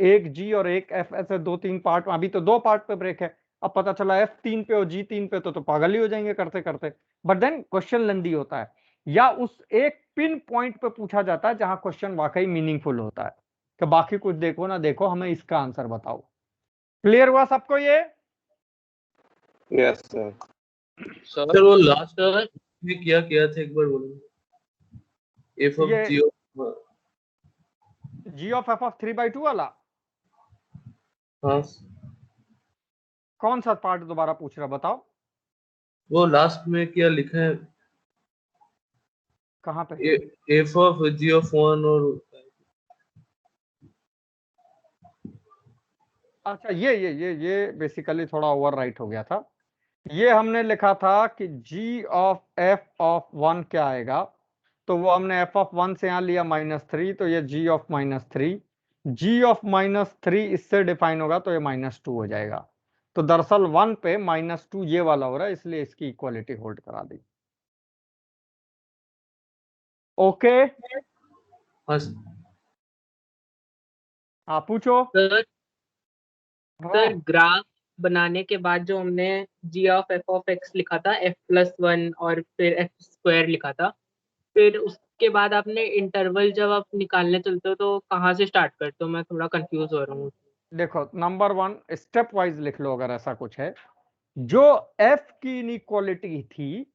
एक जी और एक एफ, ऐसे 2-3 पार्ट में। अभी तो 2 पार्ट पे ब्रेक है, अब पता चला एफ 3 पे और जी 3 पे, तो पागल ही हो जाएंगे करते करते। बट देन क्वेश्चन लेंदी होता है, या उस एक पिन पॉइंट पे पूछा जाता है जहां क्वेश्चन वाकई मीनिंगफुल होता है, कि बाकी कुछ देखो ना देखो, हमें इसका आंसर बताओ। क्लियर हुआ सबको ये?
Yes sir.
सर
सर वो लास्ट
Sir,
में क्या किया था एक बार बोलो। एफ ऑफ
ये
जी
जी ऑफ एफ ऑफ 3/2 वाला
हाँ
कौन सा पार्ट दोबारा पूछ रहा, बताओ
वो लास्ट में क्या लिखा है।
कहाँ पे?
एफ ऑफ जी ऑफ 1 और
अच्छा, ये बेसिकली थोड़ा ओवर राइट हो गया था। ये हमने लिखा था कि g ऑफ f ऑफ 1 क्या आएगा, तो वो हमने f ऑफ 1 से यहाँ लिया -3, तो ये g ऑफ -3। g ऑफ -3 इससे डिफाइन होगा, तो ये -2 हो जाएगा। तो दरअसल 1 पे -2 ये वाला हो रहा है, इसलिए इसकी इक्वालिटी होल्ड करा दी। ओके,
हाँ
आप पूछो।
sir,
हाँ,
ग्राफ बनाने के बाद जो हमने g of f of x लिखा था, f+1 और फिर f² लिखा था, फिर उसके बाद आपने इंटरवल जब आप निकालने चलते हो तो कहाँ से स्टार्ट करते हो? मैं थोड़ा कंफ्यूज हो रहा हूँ।
देखो, नंबर 1 स्टेप वाइज लिख लो, अगर ऐसा कुछ है। जो f की इनइक्वालिटी थी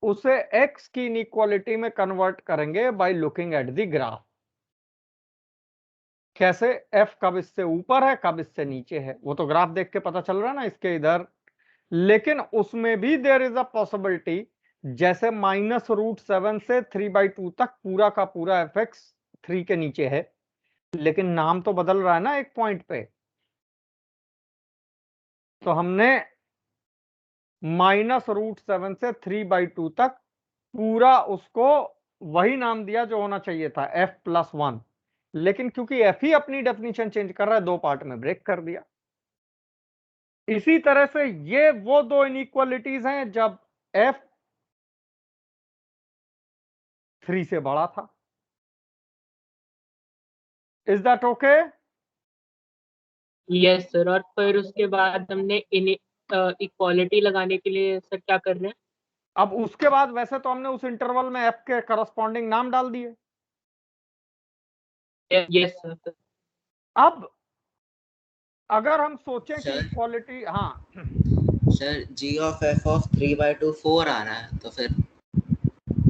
उसे x की इनइक्वालिटी में कन्वर्ट करेंगे by looking at the graph. कैसे? f कब इससे ऊपर है, कब इससे नीचे है, वो तो ग्राफ देख के पता चल रहा है ना, इसके इधर। लेकिन उसमें भी देयर इज अ पॉसिबिलिटी, जैसे -√7 से 3/2 तक पूरा का पूरा fx 3 के नीचे है, लेकिन नाम तो बदल रहा है ना एक पॉइंट पे। तो हमने -√7 से 3/2 तक पूरा उसको वही नाम दिया जो होना चाहिए था, f+1। लेकिन क्योंकि f ही अपनी डेफिनेशन चेंज कर रहा है, 2 पार्ट में ब्रेक कर दिया। इसी तरह से ये वो 2 इनइक्वालिटीज हैं जब f 3 से बड़ा था। Is that okay?
Yes sir. और फिर उसके बाद हमने इक्वालिटी लगाने के लिए सर क्या कर रहे हैं?
अब उसके बाद वैसे तो हमने उस इंटरवल में एफ के करस्पॉन्डिंग नाम डाल दिए।
Yes sir.
अब अगर हम सोचें कि
सर
इक्वालिटी, हाँ
sir g of f of 3/2 4 आ रहा है, तो फिर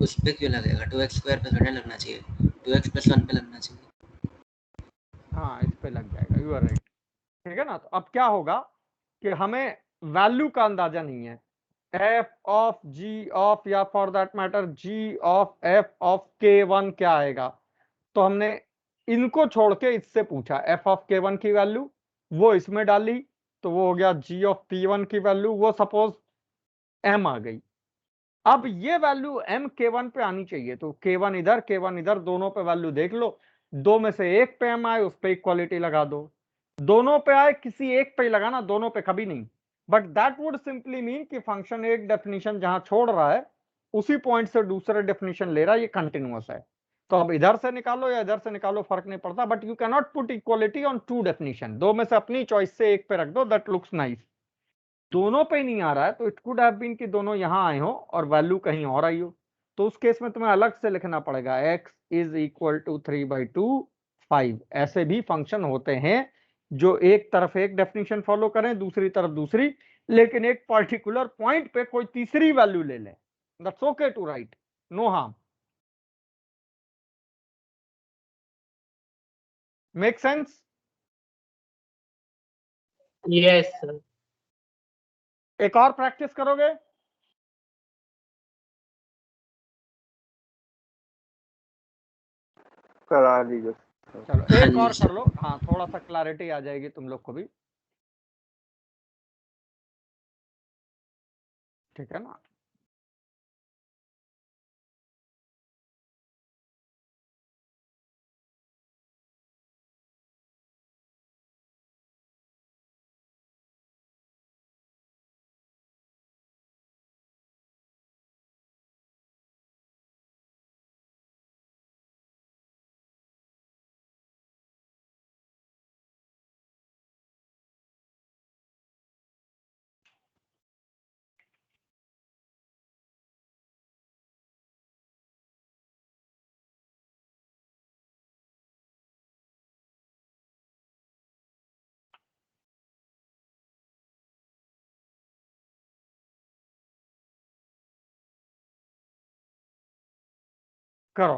उस पे क्यों लगेगा? 2x² पे थोड़ा लगना चाहिए, 2x+1 पे लगना चाहिए।
हाँ, इस पे लग जाएगा, यू आर राइट। ठीक है ना। तो अब क्या होगा कि हमें वैल्यू का अंदाजा नहीं है, एफ ऑफ जी ऑफ या for that matter g of f of k1 क्या आएगा। तो हमने इनको छोड़ के इससे पूछा एफ ऑफ k1 की वैल्यू, वो इसमें डाली, तो वो हो गया जी ऑफ p1 की वैल्यू, वो सपोज m आ गई। अब ये वैल्यू m k1 पे आनी चाहिए, तो k1 इधर k1 इधर, दोनों पे वैल्यू देख लो, दो में से एक पे m आए उस पे इक्वालिटी लगा दो, दोनों पे आए किसी एक पे ही लगाना, दोनों पे कभी नहीं। But that would simply mean कि फंक्शन एक डेफिनेशन जहां छोड़ रहा है उसी पॉइंट से दूसरे डेफिनेशन ले रहा है, ये कंटिन्यूअस है। तो अब इधर से निकालो या इधर से निकालो फर्क नहीं पड़ता, but you can not put equality on two definition, दो में से अपनी चॉइस से एक पे रख दो, दैट लुक्स नाइस। दोनों पे नहीं आ रहा है तो इट कुड हैव बीन कि दोनों यहां आए हो और वैल्यू कहीं और आई हो, तो उस केस में तुम्हें अलग से लिखना पड़ेगा x इज इक्वल टू 3/2 5। ऐसे भी फंक्शन होते हैं जो एक तरफ एक डेफिनेशन फॉलो करें दूसरी तरफ दूसरी, लेकिन एक पर्टिकुलर पॉइंट पे कोई तीसरी वैल्यू ले लें, that's okay too right, no harm. Make sense?
Yes sir.
एक और प्रैक्टिस करोगे?
करा लीजिए।
चलो
हाँ
एक
जी
और कर लो, हाँ थोड़ा सा क्लैरिटी आ जाएगी तुम लोग को भी, ठीक है ना। करो।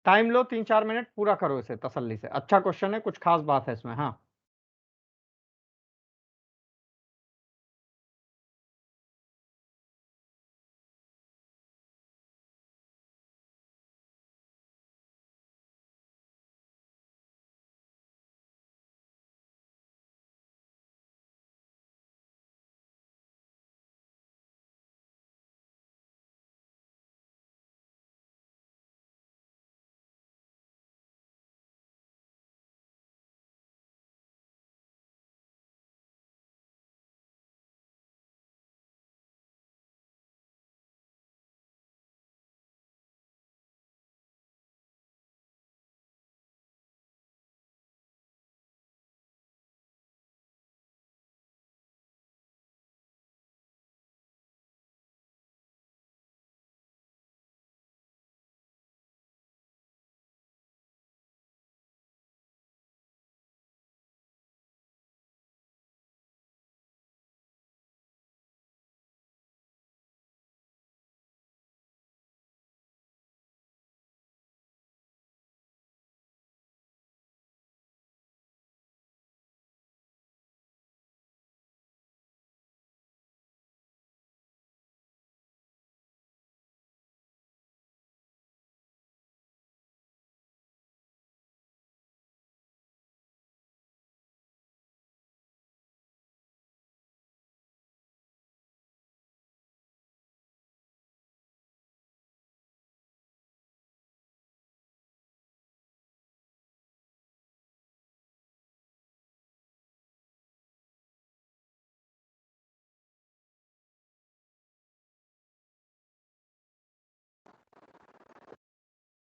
टाइम लो 3-4 मिनट, पूरा करो इसे तसल्ली से, अच्छा क्वेश्चन है, कुछ खास बात है इसमें। हाँ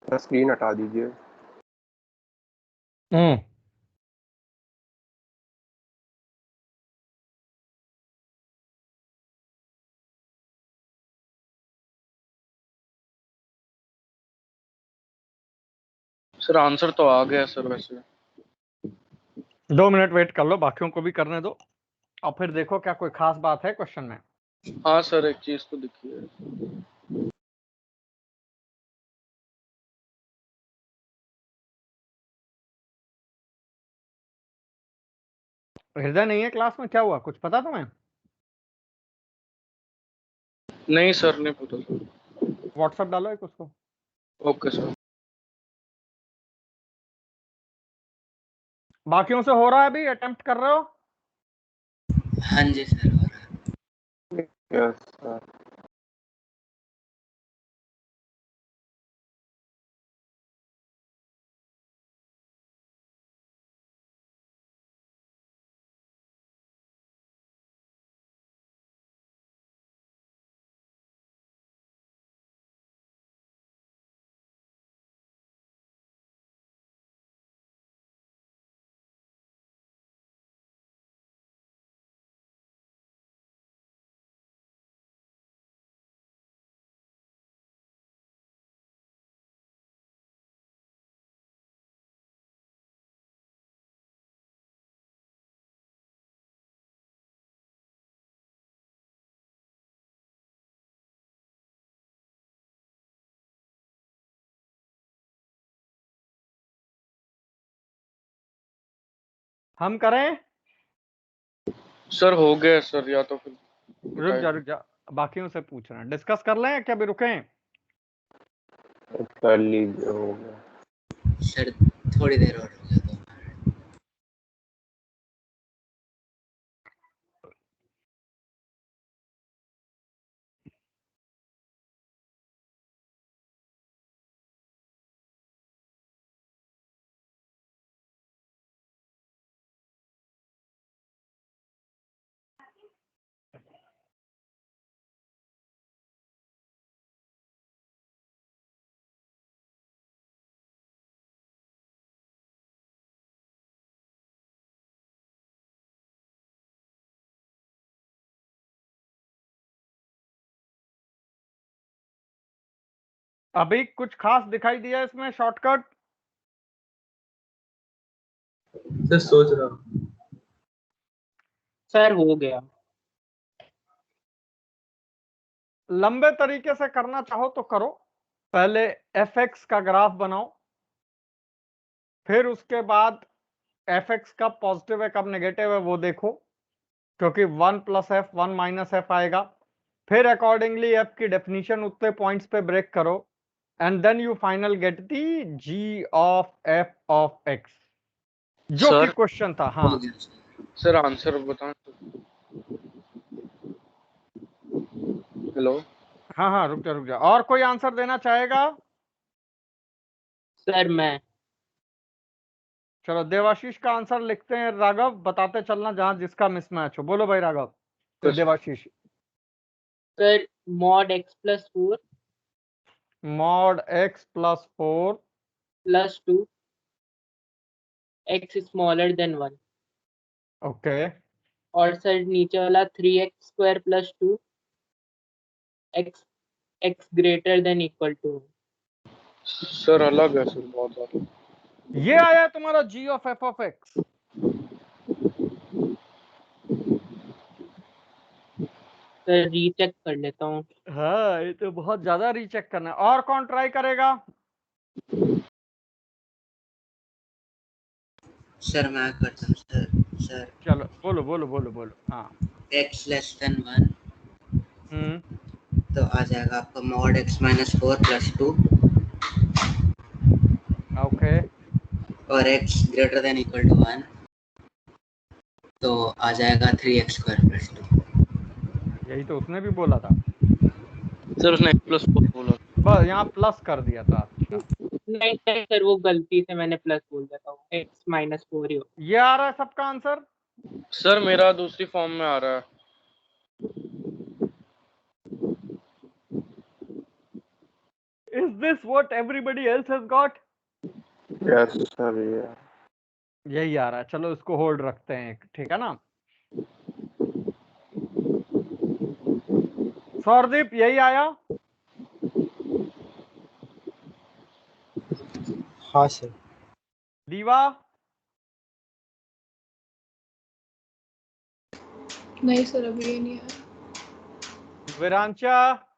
स्क्रीन हटा दीजिए।
हम्म
सर आंसर तो आ गया सर वैसे।
2 मिनट वेट कर लो, बाकियों को भी करने दो और फिर देखो क्या कोई खास बात है क्वेश्चन में।
हाँ सर एक चीज तो दिखी है।
हृदय नहीं है क्लास में, क्या हुआ, कुछ पता तुम्हें?
नहीं सर नहीं पता सर।
व्हाट्सएप डालो एक उसको।
Okay sir.
बाकियों से हो रहा है अभी, अटेम्प्ट कर रहे हो?
हाँ जी सर हो रहा है।
Yes sir.
हम करें?
सर हो गया सर, या तो फिर
रुक जा, बाकियों से पूछ रहे हैं, डिस्कस कर लें क्या, भी रुकें?
कर लीजिए, हो गया।
सर थोड़ी देर और हो गया तो।
अभी कुछ खास दिखाई दिया इसमें शॉर्टकट?
सर सोच रहा हूँ।
सर हो गया।
लंबे तरीके से करना चाहो तो करो। पहले fx का ग्राफ बनाओ, फिर उसके बाद fx कब पॉजिटिव है कब नेगेटिव है वो देखो, क्योंकि 1 + f 1 - f आएगा। फिर अकॉर्डिंगली f की डेफिनेशन उतने पॉइंट्स पे ब्रेक करो, and then you final get the g of f of x, जो कि
सर
क्वेश्चन था।
हो
हाँ
गया सर।
सर आंसर बताएं। हेलो।
हाँ हाँ, रुक जा, और कोई आंसर देना चाहेगा?
सर मैं
चलो देवाशीष का आंसर लिखते हैं, राघव बताते चलना जहां जिसका मिसमैच हो। बोलो भाई Raghav.
Sir
Devashish.
Sir mod x + 4
mod x + 4
+ 2 x smaller than 1।
Okay.
और सर नीचे वाला 3x² + 2 x x greater than equal to।
Sir अलग है सर, बहुत अलग।
ये आया तुम्हारा g of f of x।
Sir recheck कर लेता हूँ।
हाँ ये तो बहुत ज्यादा रीचेक करना है। और कौन ट्राई करेगा?
सर मैं करता हूँ सर। सर
चलो बोलो बोलो बोलो बोलो। हाँ।
x लेस देन 1 तो आ जाएगा आपका mod x - 4 + 2
ओके।
और x greater than equal to 1 तो आ जाएगा 3x² + 2।
यही तो उसने भी बोला था,
सर उसने +4 बोला।
बस यहाँ प्लस कर दिया था। अच्छा
नहीं नहीं सर, वो गलती से मैंने प्लस बोल दिया था, x - 4 ही होगा।
ये आ रहा है सबका आंसर?
सर मेरा दूसरी फॉर्म में आ रहा है।
Is this what everybody else has got?
Yes sir, ये
यही आ रहा है, चलो इसको होल्ड रखते हैं एक, ठीक है ना। सौरदीप यही आया?
हाँ सर।
दीवा?
नहीं सर, अभी ये नहीं आया।
विरांचा?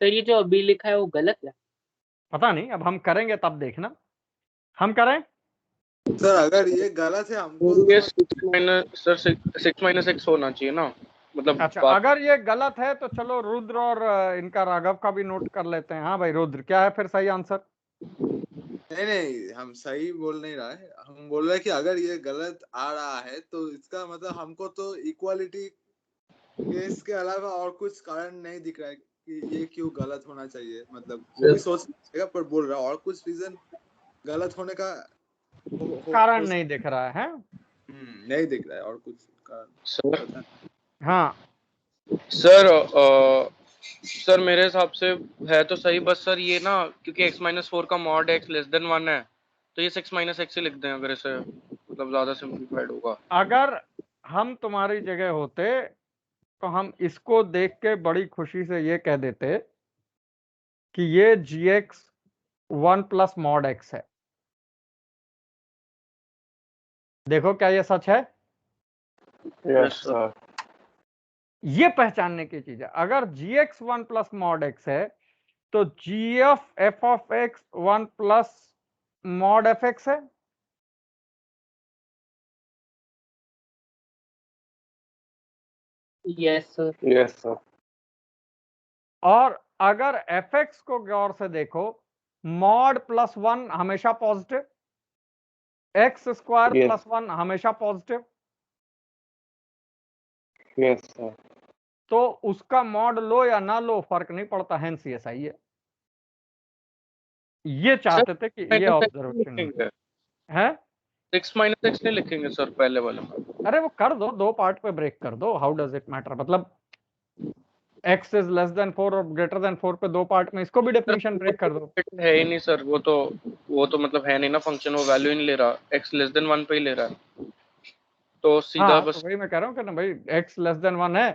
सर ये जो अभी लिखा है वो गलत है?
पता नहीं, अब हम करेंगे तब देखना। हम करें?
सर अगर ये गलत है हमको
ये
थोड़ा
6 माइनस x होना चाहिए ना, मतलब
अच्छा,
बात।
अगर ये गलत है तो चलो रुद्र और इनका राघव का भी नोट कर लेते हैं। हाँ भाई रुद्र, क्या है फिर सही आंसर?
नहीं हम सही बोल नहीं रहा है, हम बोल रहे हैं कि अगर ये गलत आ रहा है तो इसका मतलब हमको तो इक्वालिटी केस के अलावा और कुछ कारण नहीं दिख रहा है कि ये क्यों गलत होना चाहिए। मतलब वो भी सोच लीजिएगा, पर बोल रहा और कुछ रीजन गलत होने का
कारण नहीं दिख रहा है।
नहीं दिख रहा है और कुछ कारण।
सर
हाँ
सर सर मेरे हिसाब से है तो सही, बस सर ये ना क्योंकि x माइनस 4 का मॉड x लेस देन 1 है, तो ये 6 माइनस x ही लिख दें अगर इसे, मतलब ज्यादा सिंपलीफाइड होगा।
अगर हम तुम्हारी जगह होते तो हम इसको देख के बड़ी खुशी से ये कह देते कि ये gx 1 प्लस मॉड x है। देखो क्या ये सच है?
Yes sir.
ये पहचानने की चीज है। अगर gx 1 प्लस मॉड x है तो g of f of x 1 plus mod fx है।
Yes sir.
Yes sir.
और अगर fx को गौर से देखो, मॉड प्लस 1 हमेशा positive, x square
Yes.
Plus 1 हमेशा पॉजिटिव,
यस सर।
तो उसका मॉड लो या ना लो फर्क नहीं पड़ता, हेंस ये सही है। ये चाहते थे कि ये ऑब्जर्वेशन है।
6 माइनस x नहीं लिखेंगे सर पहले वाले में?
अरे वो कर दो, दो पार्ट पे ब्रेक कर दो, हाउ डज इट मैटर। मतलब x इज लेस देन 4 और ग्रेटर देन 4 पे दो पार्ट में इसको भी डेफिनेशन ब्रेक कर दो।
है ही नहीं सर, वो तो मतलब है नहीं ना फंक्शन, वो वैल्यू ही नहीं ले रहा, x लेस देन 1 पे ही ले रहा है, तो सीधा
हाँ
बस।
तो वही मैं कह रहा हूँ कि ना भाई x लेस देन 1 है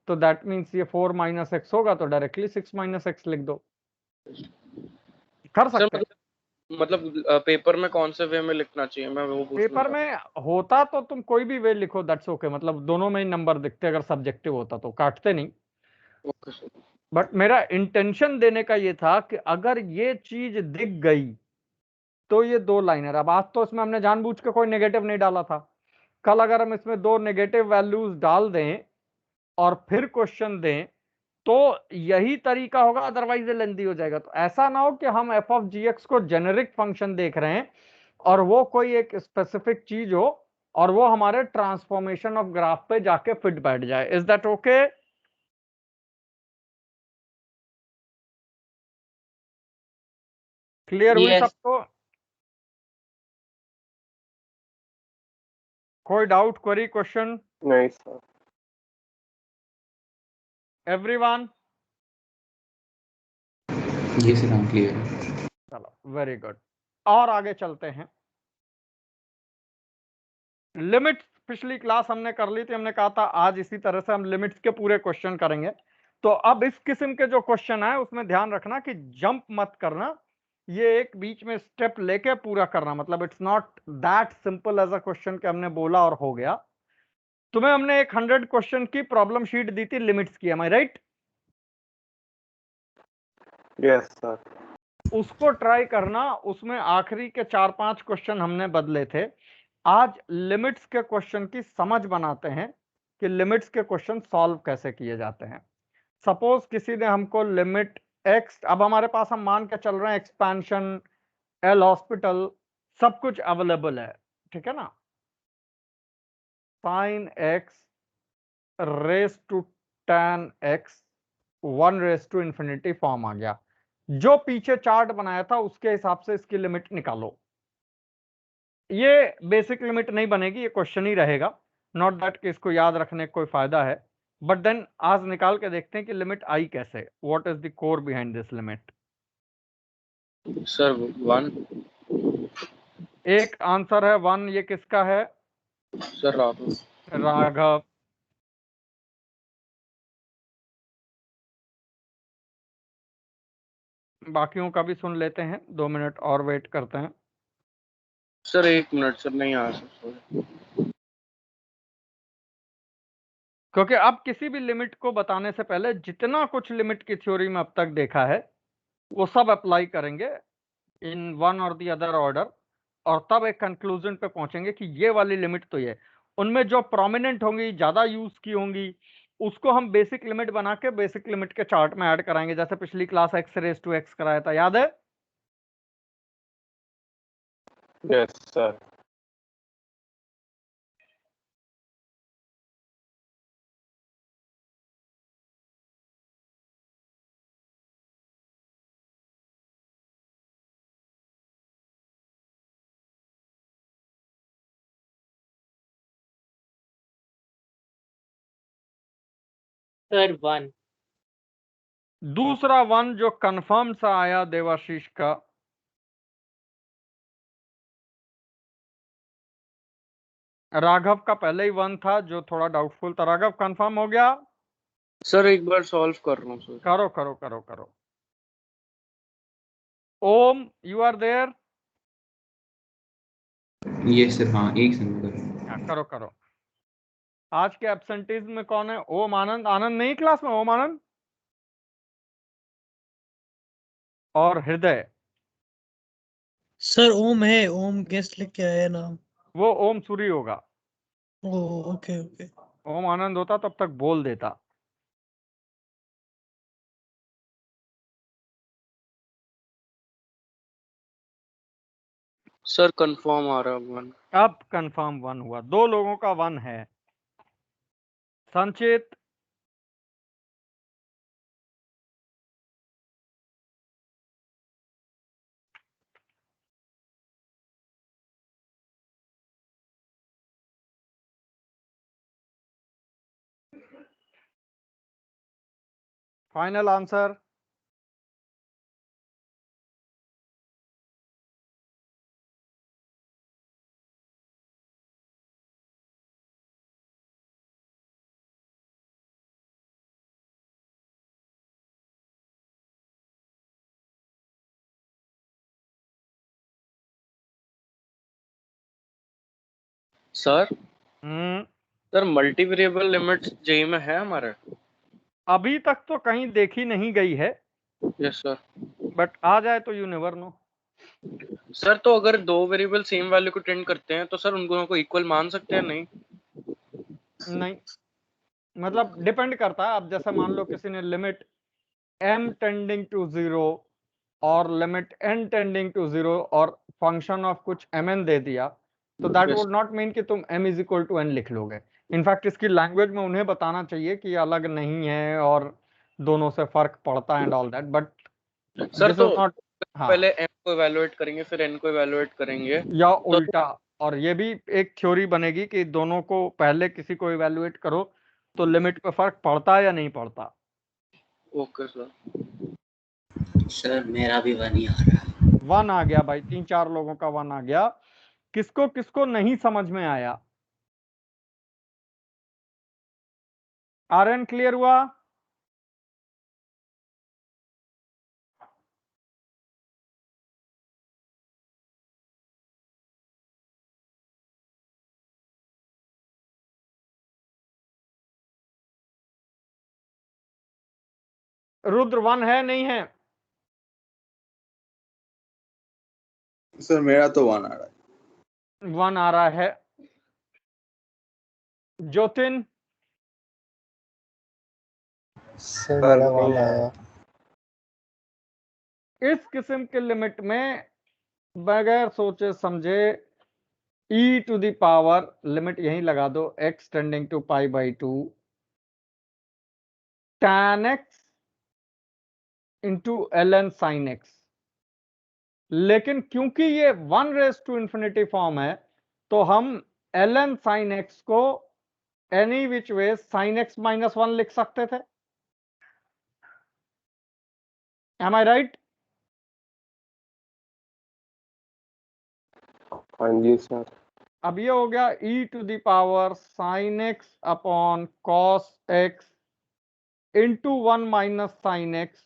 तो दैट मीन्स ये 4 माइनस एक्स होगा, तो डायरेक्टली 6 माइनस एक्स लिख दो। कर
सर
सकते हैं।
मतलब पेपर में कौन से वे में लिखना चाहिए, मैं वो पूछना
पेपर
चाहता
में होता तो तुम कोई भी वे लिखो, दैट्स ओके। मतलब दोनों में ही नंबर दिखते, अगर सब्जेक्टिव होता तो काटते नहीं।
हूं। Okay sir.
बट मेरा इंटेंशन देने का ये था कि अगर ये चीज दिख गई तो ये दो लाइनर। अब आज तो इसमें हमने जानबूझ के कोई नेगेटिव नहीं डाला था, कल अगर हम इसमें दो नेगेटिव वैल्यूज डाल दें और फिर क्वेश्चन दें तो यही तरीका होगा, अदरवाइज लेंदी हो जाएगा। तो ऐसा ना हो कि हम एफ ऑफ जी एक्स को जेनेरिक फंक्शन देख रहे हैं और वो कोई एक स्पेसिफिक चीज हो और वो हमारे ट्रांसफॉर्मेशन ऑफ ग्राफ पे जाके फिट बैठ जाए। Is that okay? क्लियर हुई
यस।
सबको? कोई डाउट, क्वेरी, क्वेश्चन?
नहीं सर।
एवरीवन?
ये सर हाँ क्लियर है।
चलो वेरी गुड, और आगे चलते हैं। लिमिट्स पिछली क्लास हमने कर ली थी, हमने कहा था आज इसी तरह से हम लिमिट्स के पूरे क्वेश्चन करेंगे। तो अब इस किस्म के जो क्वेश्चन आए उसमें ध्यान रखना कि जंप मत करना, ये एक बीच में स्टेप लेके पूरा करना। मतलब it's not that simple as a question कि हमने बोला और हो गया। तुम्हें हमने एक 100 क्वेश्चन की प्रॉब्लम शीट दी थी लिमिट्स की, M I right?
Yes sir.
उसको ट्राई करना, उसमें आखिरी के 4-5 क्वेश्चन हमने बदले थे। आज लिमिट्स के क्वेश्चन की समझ बनाते हैं कि लिमिट्स के क्वेश्चन सॉल्व कैसे किए जाते हैं। सपोज किसी ने हमको लिमिट एक्स, अब हमारे पास हम मान के चल रहे हैं एक्सपेंशन, एल हॉस्पिटल, सब कुछ अवेलेबल है, ठीक है ना। Sine x raise to tan x 1 raise to infinity form आ गया। जो पीछे चार्ट बनाया था उसके हिसाब से इसकी लिमिट निकालो। ये बेसिक लिमिट नहीं बनेगी, ये क्वेश्चन ही रहेगा, नॉट दैट कि इसको याद रखने का कोई फायदा है, बट देन आज निकाल के देखते हैं कि लिमिट आई कैसे, what is the core behind this limit.
Sir 1।
एक आंसर है 1, ये किसका है?
सर राघव।
राघव। बाकियों का भी सुन लेते हैं, 2 मिनट और वेट करते हैं।
सर 1 मिनट सर, नहीं आ सकता।
क्योंकि अब किसी भी लिमिट को बताने से पहले जितना कुछ लिमिट की थ्योरी में अब तक देखा है वो सब अप्लाई करेंगे इन वन और दी अदर ऑर्डर, और तब एक कंक्लूजन पे पहुंचेंगे कि ये वाली लिमिट तो ये, उनमें जो प्रोमिनेंट होंगी, ज्यादा यूज की होंगी, उसको हम बेसिक लिमिट बना के बेसिक लिमिट के चार्ट में ऐड कराएंगे, जैसे पिछली class x raise to x कराया था, याद है?
Yes sir.
सर 1।
दूसरा 1 जो कंफर्म सा आया देवाशीष का, राघव का पहले ही 1 था जो थोड़ा डाउटफुल था। राघव कंफर्म हो गया?
सर एक बार सॉल्व कर रहा हूँ सर।
करो करो करो करो। ओम, यू आर देयर?
ये सर, हाँ एक सेकंड करो।
करो करो। आज के एब्सेंटीज में कौन है? ओम आनंद। आनंद नहीं क्लास में? ओम आनंद और हृदय।
सर ओम है, ओम गेस्ट लिख के आया नाम।
वो ओम सूरी होगा।
ओ ओके ओके।
ओम आनंद होता तब तक बोल देता।
सर कंफर्म आ रहा है 1।
अब कंफर्म 1 हुआ, 2 लोगों का 1 है। Sanchit, final answer?
Sir sir multi variable limit JEE में है हमारे?
अभी तक तो कहीं देखी नहीं गई है,
यस सर।
बट आ जाए तो यू नेवर नो।
सर तो अगर 2 वेरिएबल सेम वैल्यू को टेंड करते हैं तो सर उन दोनों को इक्वल मान सकते हैं?
नहीं, मतलब डिपेंड करता है। अब जैसे मान लो किसी ने लिमिट m टेंडिंग टू 0 और लिमिट n टेंडिंग टू 0 और फंक्शन ऑफ कुछ mn दे दिया, तो that
Yes.
Would not mean कि तुम m is equal to n लिख लोगे। इनफैक्ट इसकी लैंग्वेज में उन्हें बताना चाहिए कि अलग नहीं है और दोनों से फर्क पड़ता है and all that, but
sir
this
तो
इज नॉट। हाँ,
पहले m को इवैल्यूएट करेंगे फिर n को इवैल्यूएट करेंगे
या
तो
उल्टा। और ये भी एक थ्योरी बनेगी कि दोनों को पहले किसी को इवैल्यूएट करो तो लिमिट पे फर्क पड़ता है या नहीं पड़ता।
Okay sir.
सर मेरा भी 1 ही आ रहा है।
1 आ गया भाई, 3-4 लोगों का 1 आ गया। किसको किसको नहीं समझ में आया? आर्यन क्लियर हुआ? रुद्र 1 है नहीं है?
सर मेरा तो 1 आ रहा है।
1 आ रहा है। ज्योतिन?
सर मेरा 1
2
आया।
इस किस्म के लिमिट में बगैर सोचे समझे e to the power, limit यहीं लगा दो, x tending to pi by 2 tan x into ln sin x। लेकिन क्योंकि ये 1⁻∞ फॉर्म है तो हम ln sin x को any which way sin x - 1 लिख सकते थे। M I right?
हाँ जी सर।
अब ये हो गया e⁻ sin x upon cos x into 1 - sin x।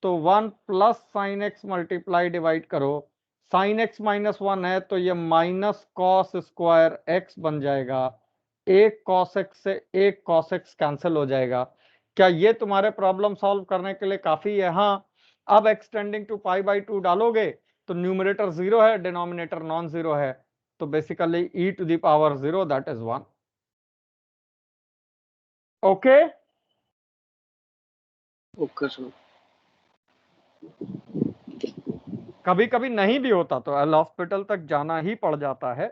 तो 1 plus sine x multiply divide करो, साइन एक्स -1 है तो ये माइनस कॉस स्क्वायर एक्स बन जाएगा। एक कॉस एक्स से एक कॉस एक्स कैंसिल हो जाएगा। क्या ये तुम्हारे प्रॉब्लम सॉल्व करने के लिए काफी है? हाँ। अब एक्सटेंडिंग टू π/2 डालोगे तो न्यूमरेटर 0 है, डिनोमिनेटर नॉन जीरो है, तो basically e⁻0 that is 1। Okay
okay sir.
कभी कभी नहीं भी होता तो एल हॉस्पिटल तक जाना ही पड़ जाता है,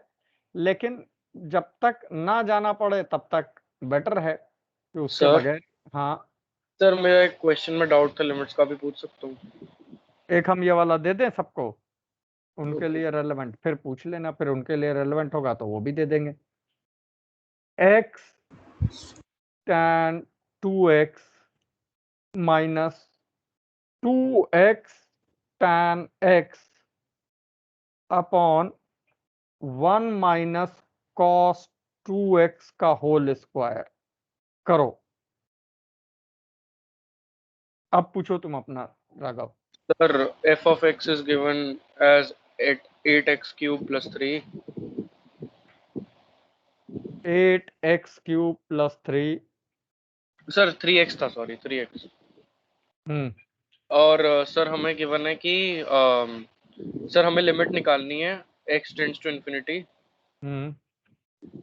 लेकिन जब तक ना जाना पड़े तब तक बेटर है कि उसके
सर
बगैर। हाँ
सर मेरा एक क्वेश्चन में डाउट था, लिमिट्स का भी पूछ सकता हूँ?
एक हम ये वाला दे दें सबको, उनके
ओके।
लिए रेलेवेंट फिर पूछ लेना, फिर उनके लिए रेलेवेंट होगा तो वो भी दे देंगे। x tan 2x minus 2x tan x upon 1 minus cos 2x का होल स्क्वायर करो। अब पूछो तुम अपना Raghav.
Sir f of x is given as 8x³ + 3।
8x³ + 3।
Sir 3x था, सॉरी 3x। और सर हमें गिवन है कि सर हमें लिमिट निकालनी है x tends to infinity,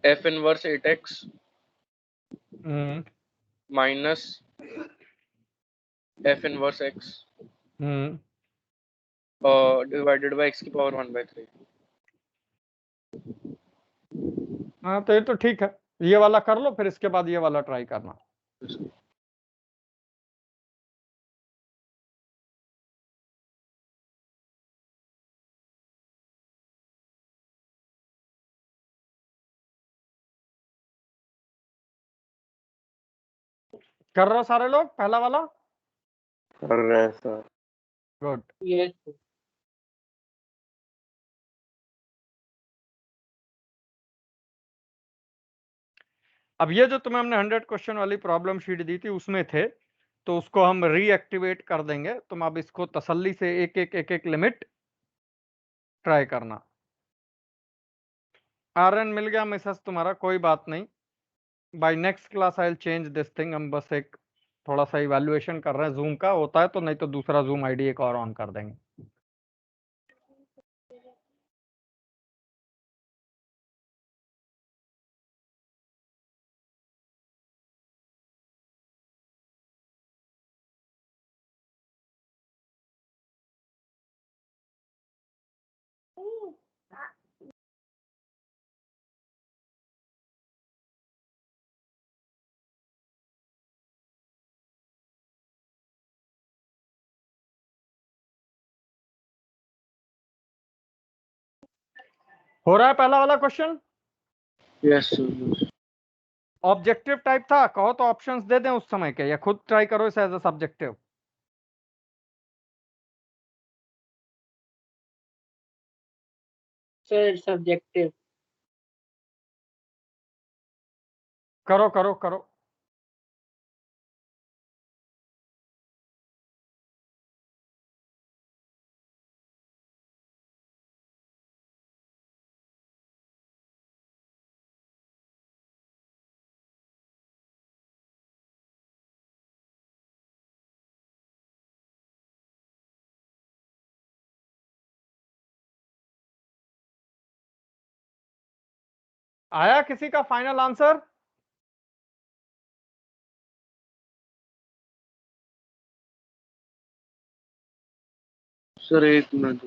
f inverse 8x minus f inverse x divided by x की power 1/3।
हाँ तो ये तो ठीक है, ये वाला कर लो फिर इसके बाद ये वाला ट्राई करना। कर रहे हो सारे लोग पहला वाला?
कर रहे हैं सर।
गुड।
यस
अब ये जो तुम्हें हमने 100 क्वेश्चन वाली प्रॉब्लम शीट दी थी उसमें थे, तो उसको हम रीएक्टिवेट कर देंगे। तुम अब इसको तसल्ली से एक लिमिट ट्राई करना। आरएन मिल गया मिसेस तुम्हारा, कोई बात नहीं। By next class I will change this thing. हम बस एक थोड़ा सा इवैल्यूएशन कर रहे हैं, जूम का होता है तो, नहीं तो दूसरा जूम आईडी एक और ऑन कर देंगे। हो रहा है पहला वाला question?
Yes sir.
Objective type था, कहो तो ऑप्शंस दे दें उस समय के, या खुद ट्राई करो इसे as a subjective.
Sir subjective.
करो करो करो। आया किसी का फाइनल आंसर?
सर एक मिनट।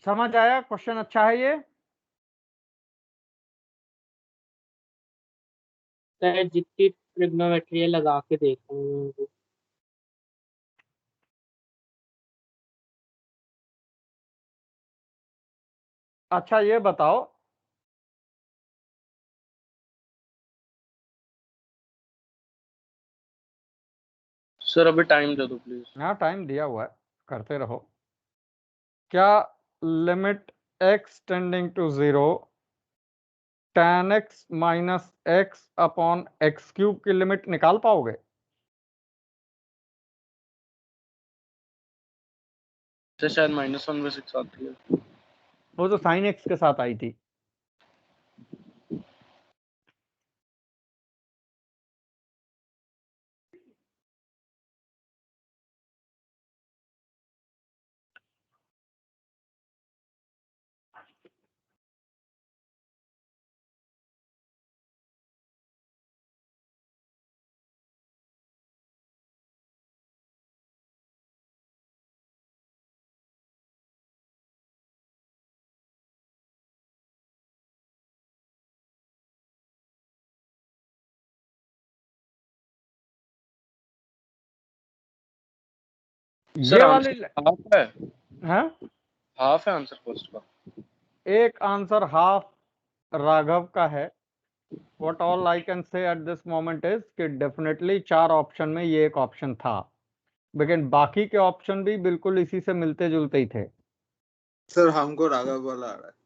समझ आया? क्वेश्चन अच्छा है ये?
सर जितनी ट्रिग्नोमेट्री लगा के देख रहा हूँ।
अच्छा ये बताओ,
सर अभी टाइम दे दो प्लीज।
हाँ टाइम दिया हुआ है, करते रहो। क्या limit x tending to 0 tan x minus x upon x cube की लिमिट निकाल पाओगे?
सर शायद -1/6 आती है।
वो तो sin x के साथ आई थी।
सर
ये वाली
आंसर हाफ है,
है,
हाफ है आंसर फर्स्ट का।
एक आंसर हाफ राघव का है। What all I can say at this moment is कि डेफिनेटली 4 ऑप्शन में ये एक ऑप्शन था, लेकिन बाकी के ऑप्शन भी बिल्कुल इसी से मिलते जुलते ही थे।
सर हमको राघव वाला आ रहा है।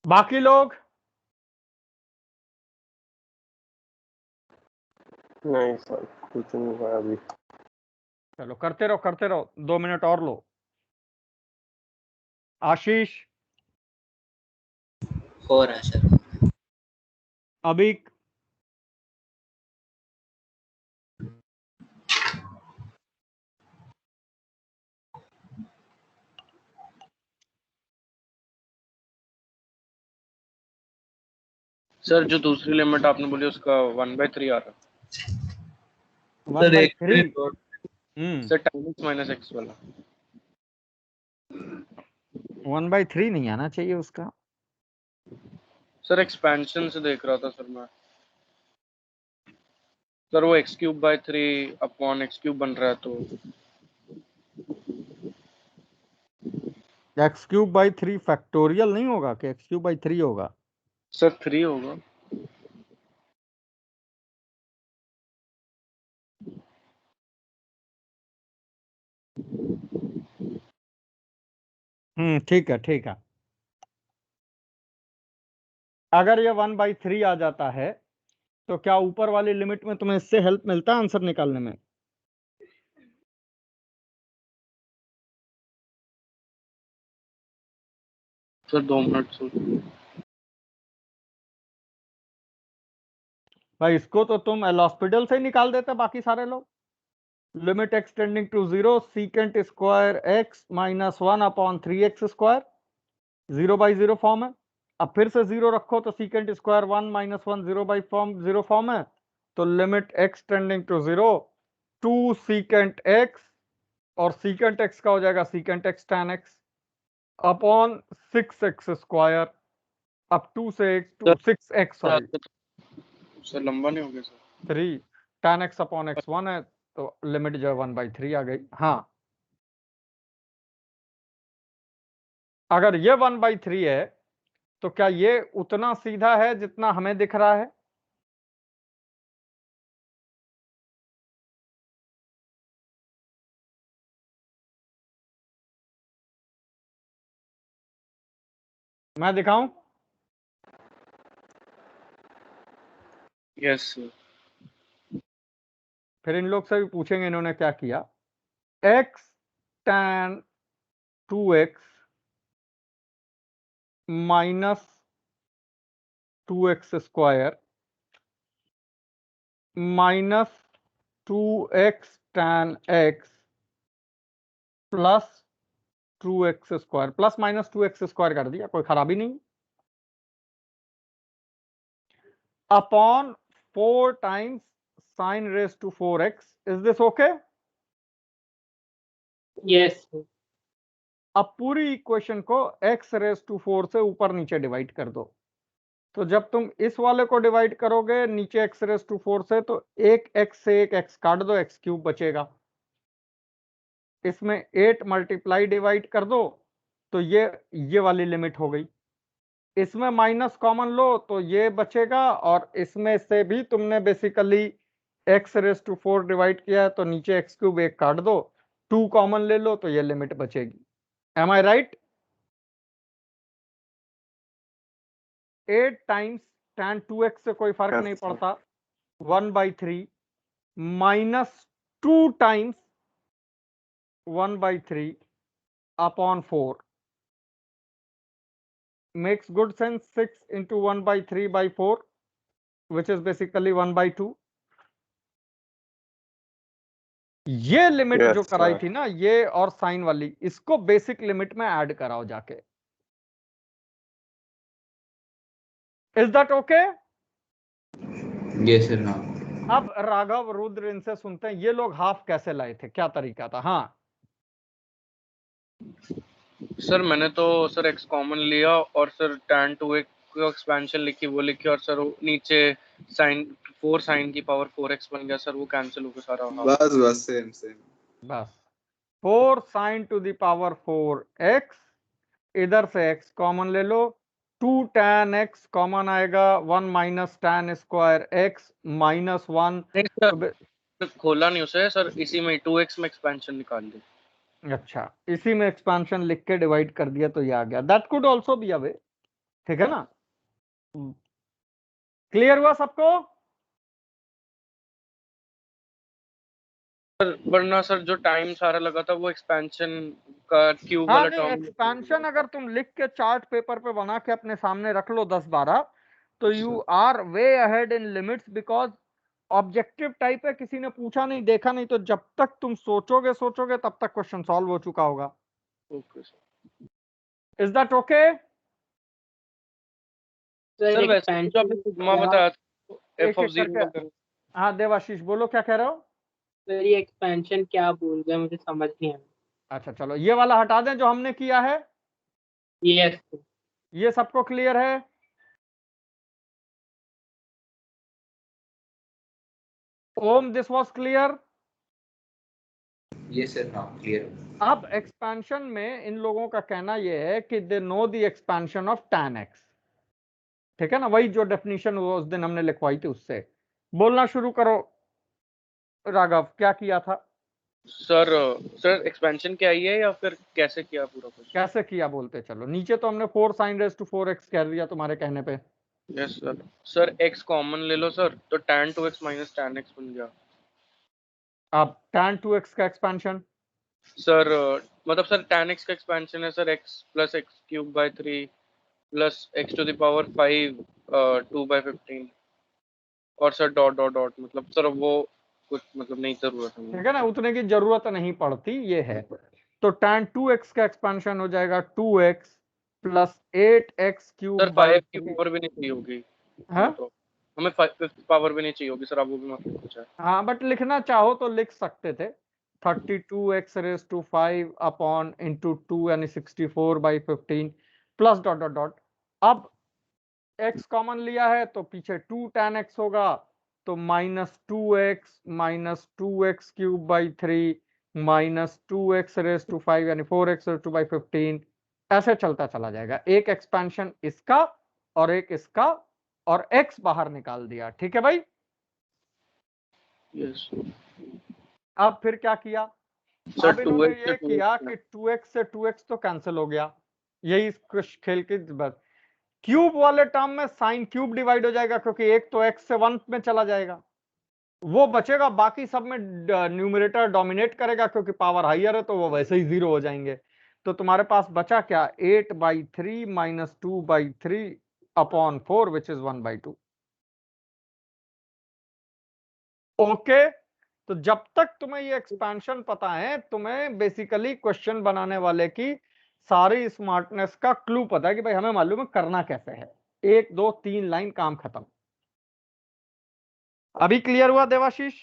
बाकी लोग
नहीं सर, कुछ नहीं हुआ अभी।
चलो करते रहो 2 मिनट और लो। आशीष,
हो रहा है सर।
अभी
सर जो दूसरी लिमिट आपने बोली उसका 1/3 आ रहा है।
1/3।
Sir tan x minus x वाला
1/3 नहीं आना चाहिए उसका।
सर एक्सपेंशन से देख रहा था सर मैं। सर वो x³/3 अपॉन x³ बन रहा है तो
x³/3 फैक्टोरियल नहीं होगा कि x³/3 होगा?
सर 3 होगा।
ठीक है। अगर ये 1/3 आ जाता है तो क्या ऊपर वाली लिमिट में तुम्हें इससे हेल्प मिलता है आंसर निकालने में?
सर 2 मिनट सोच।
भाई इसको तो तुम एल हॉस्पिटल से ही निकाल देते बाकी सारे लोग। Limit x tending to 0 secant square x minus 1 upon 3x square, 0/0 form है। अब फिर से 0 रखो तो सीकेंट स्क्वायर 1 माइनस 1 0/0 फॉर्म है। तो limit x tending to 0 2 secant x, और सीकेंट x का हो जाएगा secant x tan x upon 6x square. अब 2 से 1 2 6x सॉरी
सर लंबा नहीं हो गया sir?
3 tan x upon x 1 है, तो लिमिट जो है 1/3 आ गई। हाँ अगर ये 1/3 है तो क्या ये उतना सीधा है जितना हमें दिख रहा है? मैं दिखाऊं?
Yes sir.
फिर इन लोग से भी पूछेंगे इन्होंने क्या किया। x tan 2x minus 2x square minus 2x tan x plus 2x square, plus minus 2x square कर दिया, कोई खराबी नहीं, upon 4 times sin raised to 4x. Is this okay?
Yes
अब पूरी इक्वेशन को x रेज टू 4 से ऊपर नीचे डिवाइड कर दो। तो जब तुम इस वाले को डिवाइड करोगे नीचे x रेज टू 4 से, तो एक x से एक x काट दो, x क्यूब बचेगा। इसमें 8 मल्टीप्लाई डिवाइड कर दो तो ये वाली लिमिट हो गई। इसमें माइनस कॉमन लो तो ये बचेगा, और इसमें से भी तुमने basically x raise to 4 divide किया है तो नीचे x क्यूब एक काट दो, 2 कॉमन ले लो तो ये लिमिट बचेगी। M I right? 8 times tan 2x से कोई फर्क
Yes,
नहीं
sir.
पड़ता, 1/3 minus 2 times 1/3 upon 4 makes good sense. 6 into 1/3/4 which is basically 1/2. ये लिमिट
Yes,
जो कराई
sir.
थी ना, ये और साइन वाली, इसको बेसिक लिमिट में ऐड कराओ जाके। Is that okay?
Yes sir हाँ।
अब राघव रुद्र इनसे सुनते हैं, ये लोग हाफ कैसे लाए थे, क्या तरीका था? हाँ
सर मैंने तो सर x कॉमन लिया और सर tan 2x को एक्सपेंशन लिखी, वो लिखी, और सर वो नीचे sin 4 sin की पावर 4x बन गया सर, वो कैंसिल हो गया सारा।
बस बस सेम सेम।
बस 4 sin to the power 4x, इधर से x कॉमन ले लो, 2 tan x कॉमन आएगा, 1 minus tan square x minus 1।
नहीं सर खोला नहीं उसे सर, इसी में 2x में एक्सपेंशन निकाल दी।
अच्छा, इसी में एक्सपेंशन लिख के डिवाइड कर दिया तो ये आ गया। That could also be a way, ठीक है ना? क्लियर हुआ सबको?
सर वरना सर जो टाइम सारा लगा था वो एक्सपेंशन का क्यूब
हाँ
वाला
नहीं,
टर्म।
एक्सपेंशन अगर तुम लिख के चार्ट पेपर पे बना के अपने सामने रख लो 10-12, तो you are way ahead in limits, because objective type है, किसी ने पूछा नहीं देखा नहीं, तो जब तक तुम सोचोगे तब तक क्वेश्चन सॉल्व हो चुका होगा।
Okay sir.
Is that okay?
Sir वैसे जो आपने सिग्मा बताया था
एक
f ऑफ
एक करके।
0।
हाँ देवाशीष बोलो, क्या कह रहे हो?
सर ये एक्सपेंशन क्या बोल गए, मुझे समझ नहीं आया।
अच्छा चलो, ये वाला हटा दें जो हमने किया है।
यस
ये सबको क्लियर है? Om, this was clear?
Yes sir हाँ क्लियर।
अब एक्सपेंशन में इन लोगों का कहना यह है कि they know the expansion of tan x, ठीक है ना? वही जो डेफिनेशन वो उस दिन हमने लिखवाई थी, उससे बोलना शुरू करो। राघव क्या किया था?
सर एक्सपेंशन क्या ही है या फिर कैसे किया पूरा कुछ?
कैसे किया बोलते चलो। नीचे तो हमने 4 sin raised to 4x कह दिया तुम्हारे कहने पे।
यस सर x कॉमन ले लो सर, तो tan 2x minus tan x बन गया।
अब tan 2x का एक्सपेंशन
सर मतलब सर tan x का एक्सपेंशन है sir x plus x cube by 3 plus x to the power 5 2/15 और सर डॉट डॉट डॉट, मतलब सर वो कुछ मतलब नहीं जरूरत है,
ठीक है ना, उतने की जरूरत नहीं पड़ती, ये है। तो tan 2x का एक्सपेंशन हो जाएगा 2x plus 8x cube
sir
by
5 की पावर भी नहीं चाहिए होगी।
हाँ
तो हमें 5 पावर भी नहीं चाहिए होगी सर, आप वो भी मतलब कुछ है।
हाँ, बट लिखना चाहो तो लिख सकते थे 32x raise to 5 upon into 2 यानी 64/15 प्लस डॉट डॉट डॉट। अब x कॉमन लिया है तो पीछे 2 tan x होगा, तो minus two x cube by 3 minus 2x raise to 5 यानी 4x रेज टू बाई 15, ऐसे चलता चला जाएगा। एक एक्सपेंशन इसका और एक इसका, और x बाहर निकाल दिया, ठीक है भाई?
यस
अब फिर क्या किया? अब इन्होंने ये किया कि 2x से 2x तो कैंसिल हो गया, यही इस खेल की बात। क्यूब वाले टर्म में साइन क्यूब डिवाइड हो जाएगा, क्योंकि एक तो x से 1 में चला जाएगा, वो बचेगा, बाकी सब में न्यूमरेटर डोमिनेट करेगा, क्योंकि पावर हाइयर है तो वो वैसे ही 0 हो जाएंगे। तो तुम्हारे पास बचा क्या? 8/3 minus 2/3 upon 4 which is 1/2। Okay, तो जब तक तुम्हें ये एक्सपेंशन पता है, तुम्हें बेसिकली क्वेश्चन बनाने वाले की सारी स्मार्टनेस का क्लू पता है कि भाई हमें मालूम है करना कैसे है। 1 2 3 लाइन, काम खत्म। अभी क्लियर हुआ देवाशीष?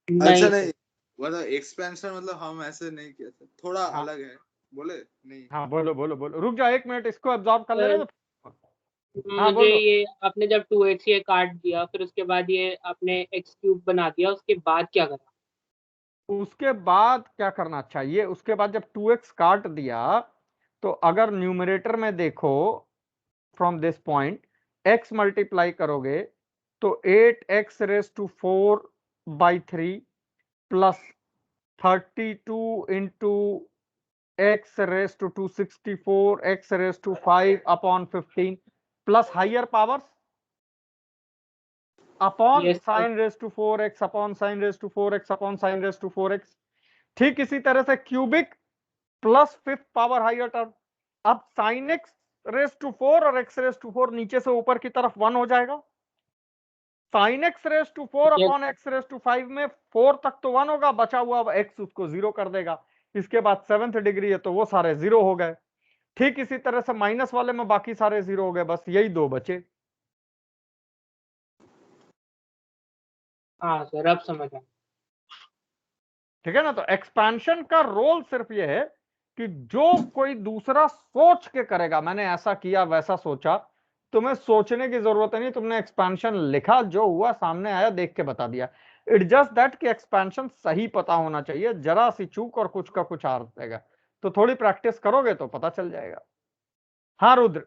अच्छा
नहीं
नहीं, मतलब एक्सपेंशन मतलब हम ऐसे नहीं किया था, थोड़ा
हाँ
अलग है, बोले नहीं।
हाँ, बोलो बोलो बोलो, रुक जाओ 1 मिनट, इसको एब्जॉर्ब कर लेने
सर,
दो। हाँ
मुझे
बोलो।
ये आपने जब 2x ये काट दिया, फिर उसके बाद ये आपने x³ बना दिया, उसके बाद क्या करा?
उसके बाद क्या करना चाहिए? उसके बाद जब 2x काट दिया, तो अगर न्यूमरेटर में देखो from this point x multiply करोगे तो 8x raise to 4/3 plus 32 into x raise to 264 x raise to 5 upon 15 plus higher powers upon
yes sir.
Sine raise to 4x upon sine raise to 4x upon sine raise to 4x। ठीक इसी तरह से cubic plus 5th power higher term. अब sine x raise to 4 और x raise to 4 नीचे से ऊपर की तरफ 1 हो जाएगा। Sine x raise to 4
yes
upon x raise to 5 में 4 तक तो 1 होगा, बचा हुआ अब x उसको 0 कर देगा। इसके बाद 7th डिग्री है तो वो सारे 0 हो गए। ठीक इसी तरह से माइनस वाले में बाकी सारे 0 हो गए, बस यही दो बचे।
हाँ सर, अब समझ आया।
ठीक है ना? तो एक्सपेंशन का रोल सिर्फ ये है कि जो कोई दूसरा सोच के करेगा, मैंने ऐसा किया वैसा सोचा, तुम्हें सोचने की जरूरत नहीं, तुमने एक्सपेंशन लिखा, जो हुआ सामने आया देख के बता दिया। इट जस्ट दैट कि एक्सपेंशन सही पता होना चाहिए, जरा सी चूक और कुछ का कुछ आ जाएगा। तो थोड़ी प्रैक्टिस करोगे तो पता चल जाएगा। हाँ रुद्र।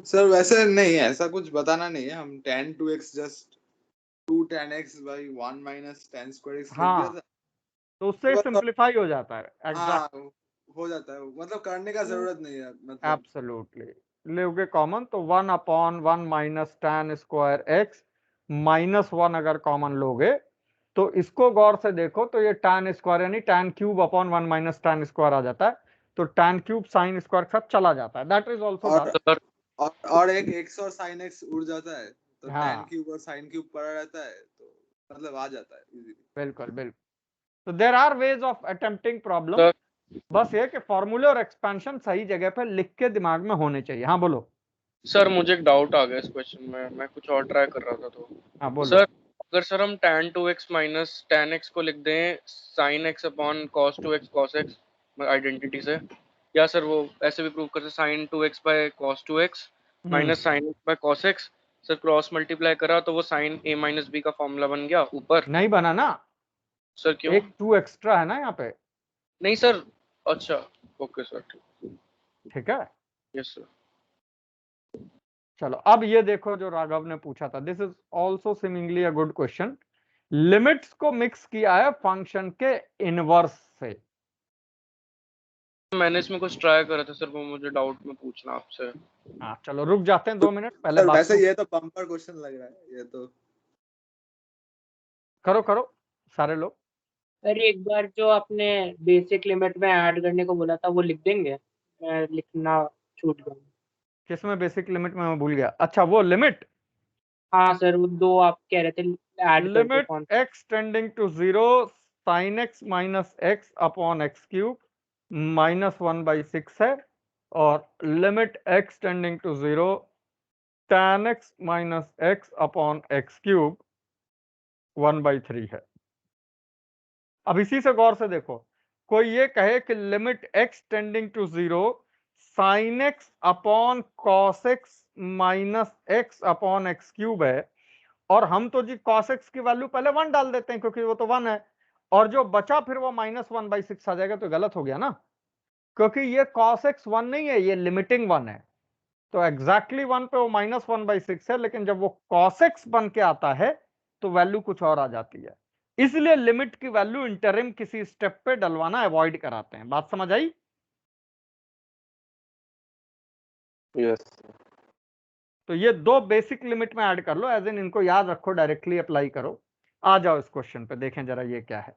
सर वैसे नहीं, ऐसा कुछ बताना नहीं है, हम tan 2x just 2 tan x by 1 minus tan square x लिख दिया
हाँ,
था।
तो उससे सिंप्लीफाई हो जाता है।
हाँ
एग्जैक्ट,
हो जाता है, मतलब करने का जरूरत नहीं है, मतलब
एब्सोल्युटली। लोगे कॉमन तो 1 upon 1 minus tan square x minus 1 अगर कॉमन लोगे तो इसको गौर से देखो तो ये tan स्क्वायर यानी tan cube upon 1 minus tan square आ जाता है। तो tan क्यूब साइन स्क्वायर के साथ चला जाता है। दैट इज ऑल्सो
और
डन।
सर
और एक x और sin x उड़ जाता है, तो tan
हाँ
क्यूब और sin क्यूब पड़ा रहता है, तो मतलब आ जाता है इजीली।
बिल्कुल बिल्कुल। तो there are ways of attempting problem.
Sir
बस ये कि फॉर्मूले और एक्सपेंशन सही जगह पे लिख के दिमाग में होने चाहिए। हाँ बोलो।
सर मुझे एक डाउट आ गया इस क्वेश्चन में, मैं कुछ और ट्राई कर रहा था तो
हाँ बोलो।
सर अगर सर हम tan 2x minus tan x को लिख दें sin x upon cos 2x cos x identity से, या सर वो ऐसे भी प्रूव करते sin 2x by cos 2x माइनस sin x by cos x, sir cross multiply करा तो वो sin a माइनस b का फॉर्मूला बन गया ऊपर।
नहीं बना ना,
सर क्यों?
एक 2 एक्स्ट्रा है ना यहाँ पे।
नहीं सर, अच्छा ओके सर,
ठीक है,
यस सर।
चलो अब ये देखो जो राघव ने पूछा था, this is also seemingly a good question. Limits को मिक्स किया है फंक्शन के इनवर्स से।
मैंने इसमें कुछ ट्राई करा था सर, वो मुझे डाउट में पूछना आपसे।
हाँ चलो रुक जाते हैं 2 मिनट, पहले
सर
बात
वैसे
तो
ये तो बम्पर क्वेश्चन लग रहा है ये तो।
करो करो सारे लोग।
सर एक बार जो आपने बेसिक लिमिट में ऐड करने को बोला था वो लिख देंगे, मैं लिखना छूट गया।
किसमें बेसिक लिमिट में? मैं भूल गया। अच्छा वो लिमिट,
हाँ सर, वो दो आप कह रहे थे ऐड करके,
लिमिट
कौन?
x tending to 0 sin x minus x upon x cube minus 1/6 है, और limit x tending to 0 tan x minus x upon x cube 1/3 है। अब इसी से गौर से देखो, कोई ये कहे कि limit x tending to 0 sin x upon cos x minus x upon x cube है, और हम तो जी cos x की वैल्यू पहले 1 डाल देते हैं क्योंकि वो तो 1 है, और जो बचा फिर वो -1/6 आ जाएगा, तो गलत हो गया ना, क्योंकि ये cos x 1 नहीं है, ये लिमिटिंग 1 है। तो एग्जैक्टली 1 पे वो -1/6 है, लेकिन जब वो cos x बन के आता है तो वैल्यू कुछ और आ जाती है। इसलिए लिमिट की वैल्यू इंटरिम किसी स्टेप पे डलवाना अवॉइड कराते हैं। बात समझ आई?
यस।
तो ये दो बेसिक लिमिट में ऐड कर लो, एज इन इनको याद रखो, डायरेक्टली अप्लाई करो। आ जाओ इस क्वेश्चन पे, देखें जरा ये क्या है।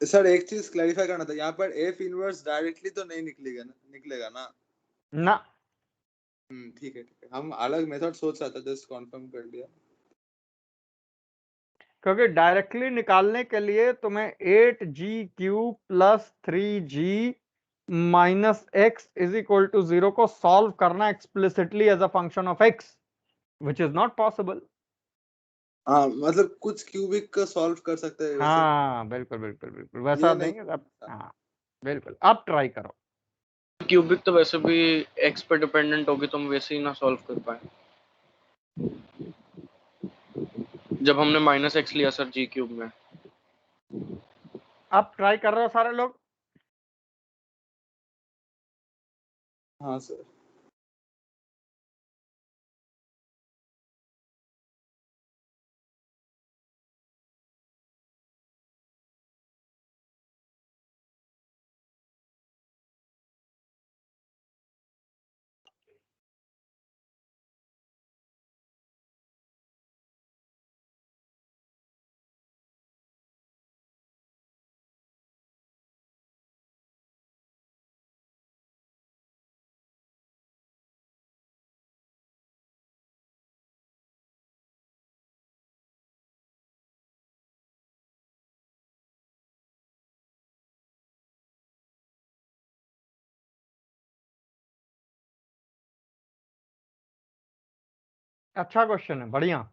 सर एक चीज क्लैरिफाई करना था, यहाँ पर एफ इनवर्स डायरेक्टली तो नहीं निकलेगा ना?
ना
ठीक है, हम अलग मेथड सोच रहा था, जस्ट कंफर्म कर दिया।
क्योंकि डायरेक्टली निकालने के लिए तुम्हें 8g³ plus 3g minus x is equal to 0 को सॉल्व करना explicitly as a function of x, which is not possible.
हाँ मतलब कुछ क्यूबिक का सॉल्व कर सकते हैं वैसे।
हाँ बिल्कुल बिल्कुल बिल्कुल वैसा
ये
नहीं
नहीं।
है अब। हाँ बिल्कुल, अब ट्राई करो।
क्यूबिक तो वैसे भी x पे डिपेंडेंट होगी, तो हम वैसे ही ना सॉल्व कर पाए जब हमने -x लिया सर g³ में।
अब ट्राई कर रहे हो सारे लोग?
हाँ सर।
अच्छा क्वेश्चन है, बढ़िया।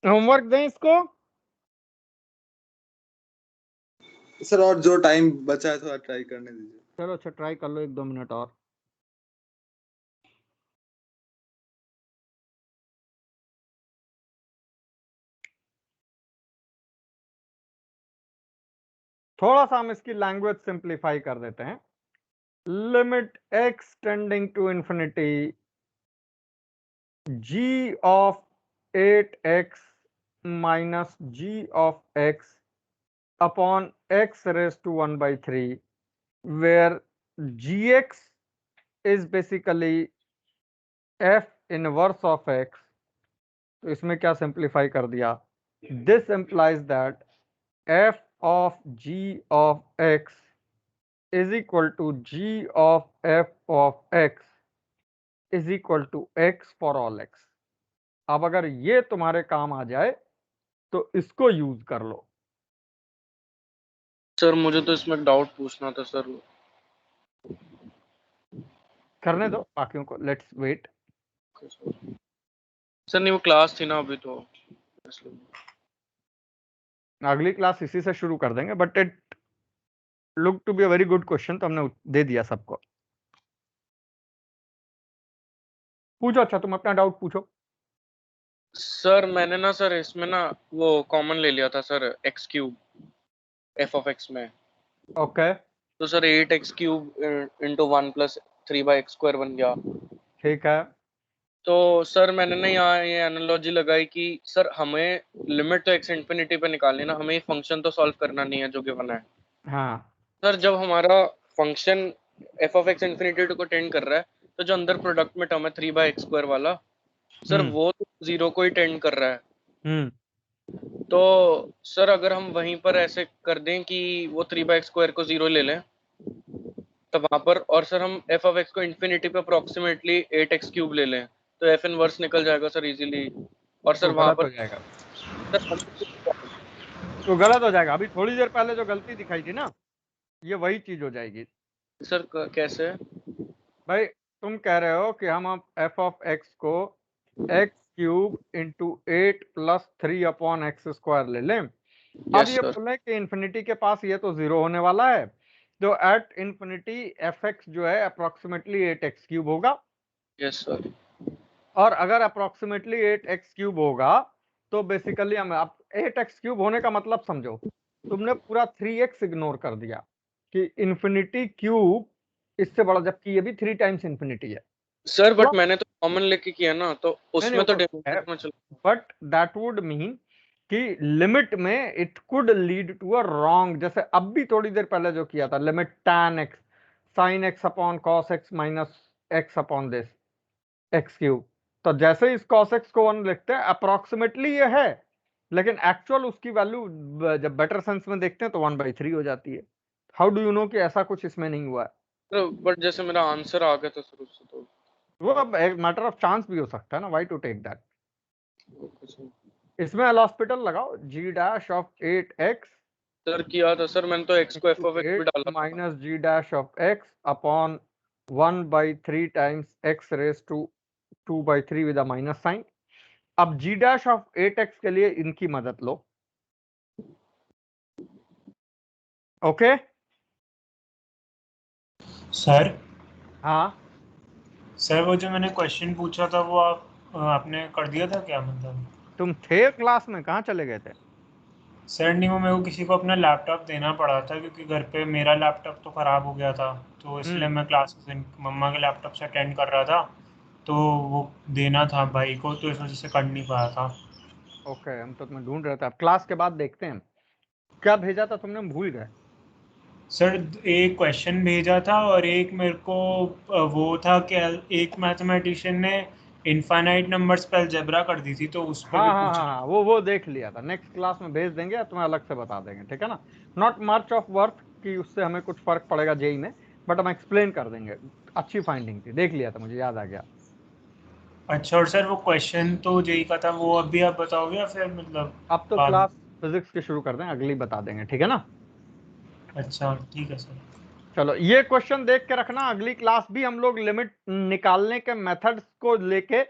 होमवर्क दें इसको?
सर और जो टाइम बचा है थोड़ा ट्राई करने दीजिए।
चलो अच्छा ट्राई कर लो 1-2 मिनट और। थोड़ा सा हम इसकी लैंग्वेज सिंप्लीफाई कर देते हैं। Limit x tending to infinity g of 8x minus g of x upon x raised to 1/3, where gx is basically f inverse of x। तो इसमें क्या सिंप्लीफाई कर दिया? This implies that f of g of x is equal to g of f of x is equal to x for all x। अब अगर ये तुम्हारे काम आ जाए तो इसको यूज कर लो।
सर मुझे तो इसमें डाउट पूछना था सर।
करने दो बाकियों को, लेट्स वेट।
सर नहीं वो क्लास थी ना अभी तो इसलिए।
अगली क्लास इसी से शुरू कर देंगे, but it look to be a very good question, तो हमने दे दिया सबको। पूछो, अच्छा तुम अपना डाउट पूछो।
सर मैंने ना सर इसमें ना वो कॉमन ले लिया था sir x³ f of x में।
ओके
तो सर 8x³ इंटू 1 + 3/x² बन गया।
ठीक है।
तो सर मैंने ना यहाँ ये एनालॉजी लगाई कि सर हमें लिमिट तो x इंफिनिटी पे निकालनी है ना, हमें फंक्शन तो सॉल्व करना नहीं है जो गिवन है।
हाँ
सर जब हमारा function f of x infinity को टेंड कर रहा है, तो जो अंदर प्रोडक्ट में टर्म है 3/x² वाला, सर वो तो 0 को ही टेंड कर रहा है। तो सर अगर हम वहीं पर ऐसे कर दें कि वो 3/x² को 0 ले लें तो वहां पर, और सर हम f of x को इंफिनिटी पे अप्रोक्सीमेटली 8x³ ले लें तो f इनवर्स निकल जाएगा सर इजीली। और सर
तो
वहां
गलत
पर
हो जाएगा, तो गलत हो जाएगा। अभी थोड़ी देर पहले जो गलती दिखाई थी ना, ये वही चीज हो जाएगी।
सर कैसे?
भाई तुम कह रहे हो कि हम f of x को x³ इंटू 8 + 3/x² ले लें। अब ये बोले कि इन्फिनिटी के पास ये तो 0 होने वाला है, तो एट इन्फिनिटी fx जो है अप्रोक्सीमेटली 8x³ होगा।
Yes sir.
और अगर अप्रोक्सीमेटली 8x³ होगा तो बेसिकली हम 8x³ होने का मतलब समझो, तुमने पूरा 3x इग्नोर कर दिया कि इन्फिनिटी क्यूब इससे बड़ा, जबकि ये भी 3 टाइम्स इन्फिनिटी है।
सर बट मैंने तो कॉमन लेके किया ना तो उसमें तो डिनोमिनेटर में चल
बट दैट वुड मीन कि लिमिट में it could lead to a wrong, जैसे अब भी थोड़ी देर पहले जो किया था, limit tan x sin x upon cos x minus x upon this x cube, तो जैसे इस cos x को 1 लिखते हैं अप्रोक्सीमेटली ये है, लेकिन एक्चुअल उसकी वैल्यू जब बेटर सेंस में देखते हैं तो 1/3 हो जाती है। हाउ डू यू नो कि ऐसा कुछ इसमें नहीं हुआ है?
बट जैसे मेरा आंसर आ गया था शुरू से तो
वो अब एक मैटर ऑफ चांस भी हो सकता है ना, व्हाई टू टेक दैट। इसमें एल हॉस्पिटल लगाओ, g dash of 8x
sir किया था सर मैंने तो x को f of x भी डाला
minus g dash of x upon 1/3 times x raise to 2/3 with a minus sign. अब g डैश ऑफ 8x के लिए इनकी मदद लो। Okay
sir.
हाँ
सर वो जो मैंने क्वेश्चन पूछा था वो आपने कर दिया था क्या? मतलब
तुम थे क्लास में, कहाँ चले गए थे?
सर नहीं, वो मेरे को किसी को अपना लैपटॉप देना पड़ा था क्योंकि घर पे मेरा लैपटॉप तो ख़राब हो गया था, तो इसलिए मैं क्लासेस मम्मा के लैपटॉप से अटेंड कर रहा था, तो वो देना था भाई को, तो इस वजह से कर नहीं पाया था।
ओके हम तो तुम्हें ढूंढ रहे थे, अब क्लास के बाद देखते हैं क्या भेजा था तुमने, हम भूल गए।
सर एक क्वेश्चन भेजा था और एक मेरे को वो था कि एक मैथमेटिशियन ने इनफाइनाइट नंबर्स पे अलजेब्रा कर दी थी, तो उस पर भी पूछा।
हाँ वो देख लिया था, नेक्स्ट क्लास में भेज देंगे, तुम्हें अलग से बता देंगे, ठीक है ना। नॉट मच ऑफ वर्थ कि उससे हमें कुछ फर्क पड़ेगा जेई में, बट हम एक्सप्लेन कर देंगे। अच्छी फाइंडिंग थी, देख लिया था, मुझे याद आ गया।
अच्छा, और सर वो क्वेश्चन तो जेई का था, वो अभी आप बताओगे या फिर मतलब
अब तो
बाद में?
क्लास फिजिक्स की शुरू कर दें, अगली बता देंगे, ठीक है ना।
अच्छा ठीक है सर।
चलो ये क्वेश्चन देख के रखना, अगली क्लास भी हम लोग लिमिट निकालने के मेथड्स को लेके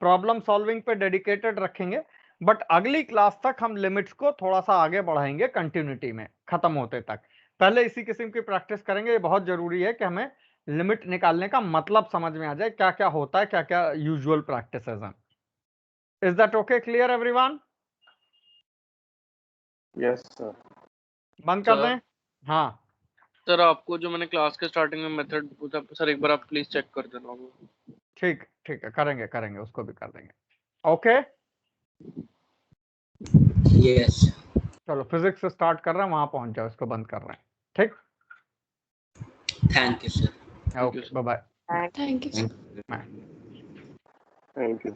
प्रॉब्लम सॉल्विंग पे डेडिकेटेड रखेंगे, बट अगली क्लास तक हम लिमिट्स को थोड़ा सा आगे बढ़ाएंगे कंटिन्यूटी में खत्म होते तक। पहले इसी किस्म की प्रैक्टिस करेंगे, ये बहुत जरूरी है कि हमें लिमिट निकालने का मतलब समझ में आ जाए, क्या क्या होता है, क्या क्या यूजुअल प्रैक्टिसेस हैं। Is that okay, clear everyone?
Yes sir.
बंद कर दें? हाँ
सर आपको जो मैंने क्लास के स्टार्टिंग में मेथड पूछा सर, एक बार आप प्लीज चेक कर देना वो।
ठीक ठीक है, करेंगे उसको भी कर देंगे। Okay
yes.
चलो फिजिक्स से स्टार्ट कर रहे हैं, वहां पहुंच जाओ, इसको बंद कर रहे हैं, ठीक।
Thank you sir.
Okay bye bye.
Thank you
bye.
Thank you.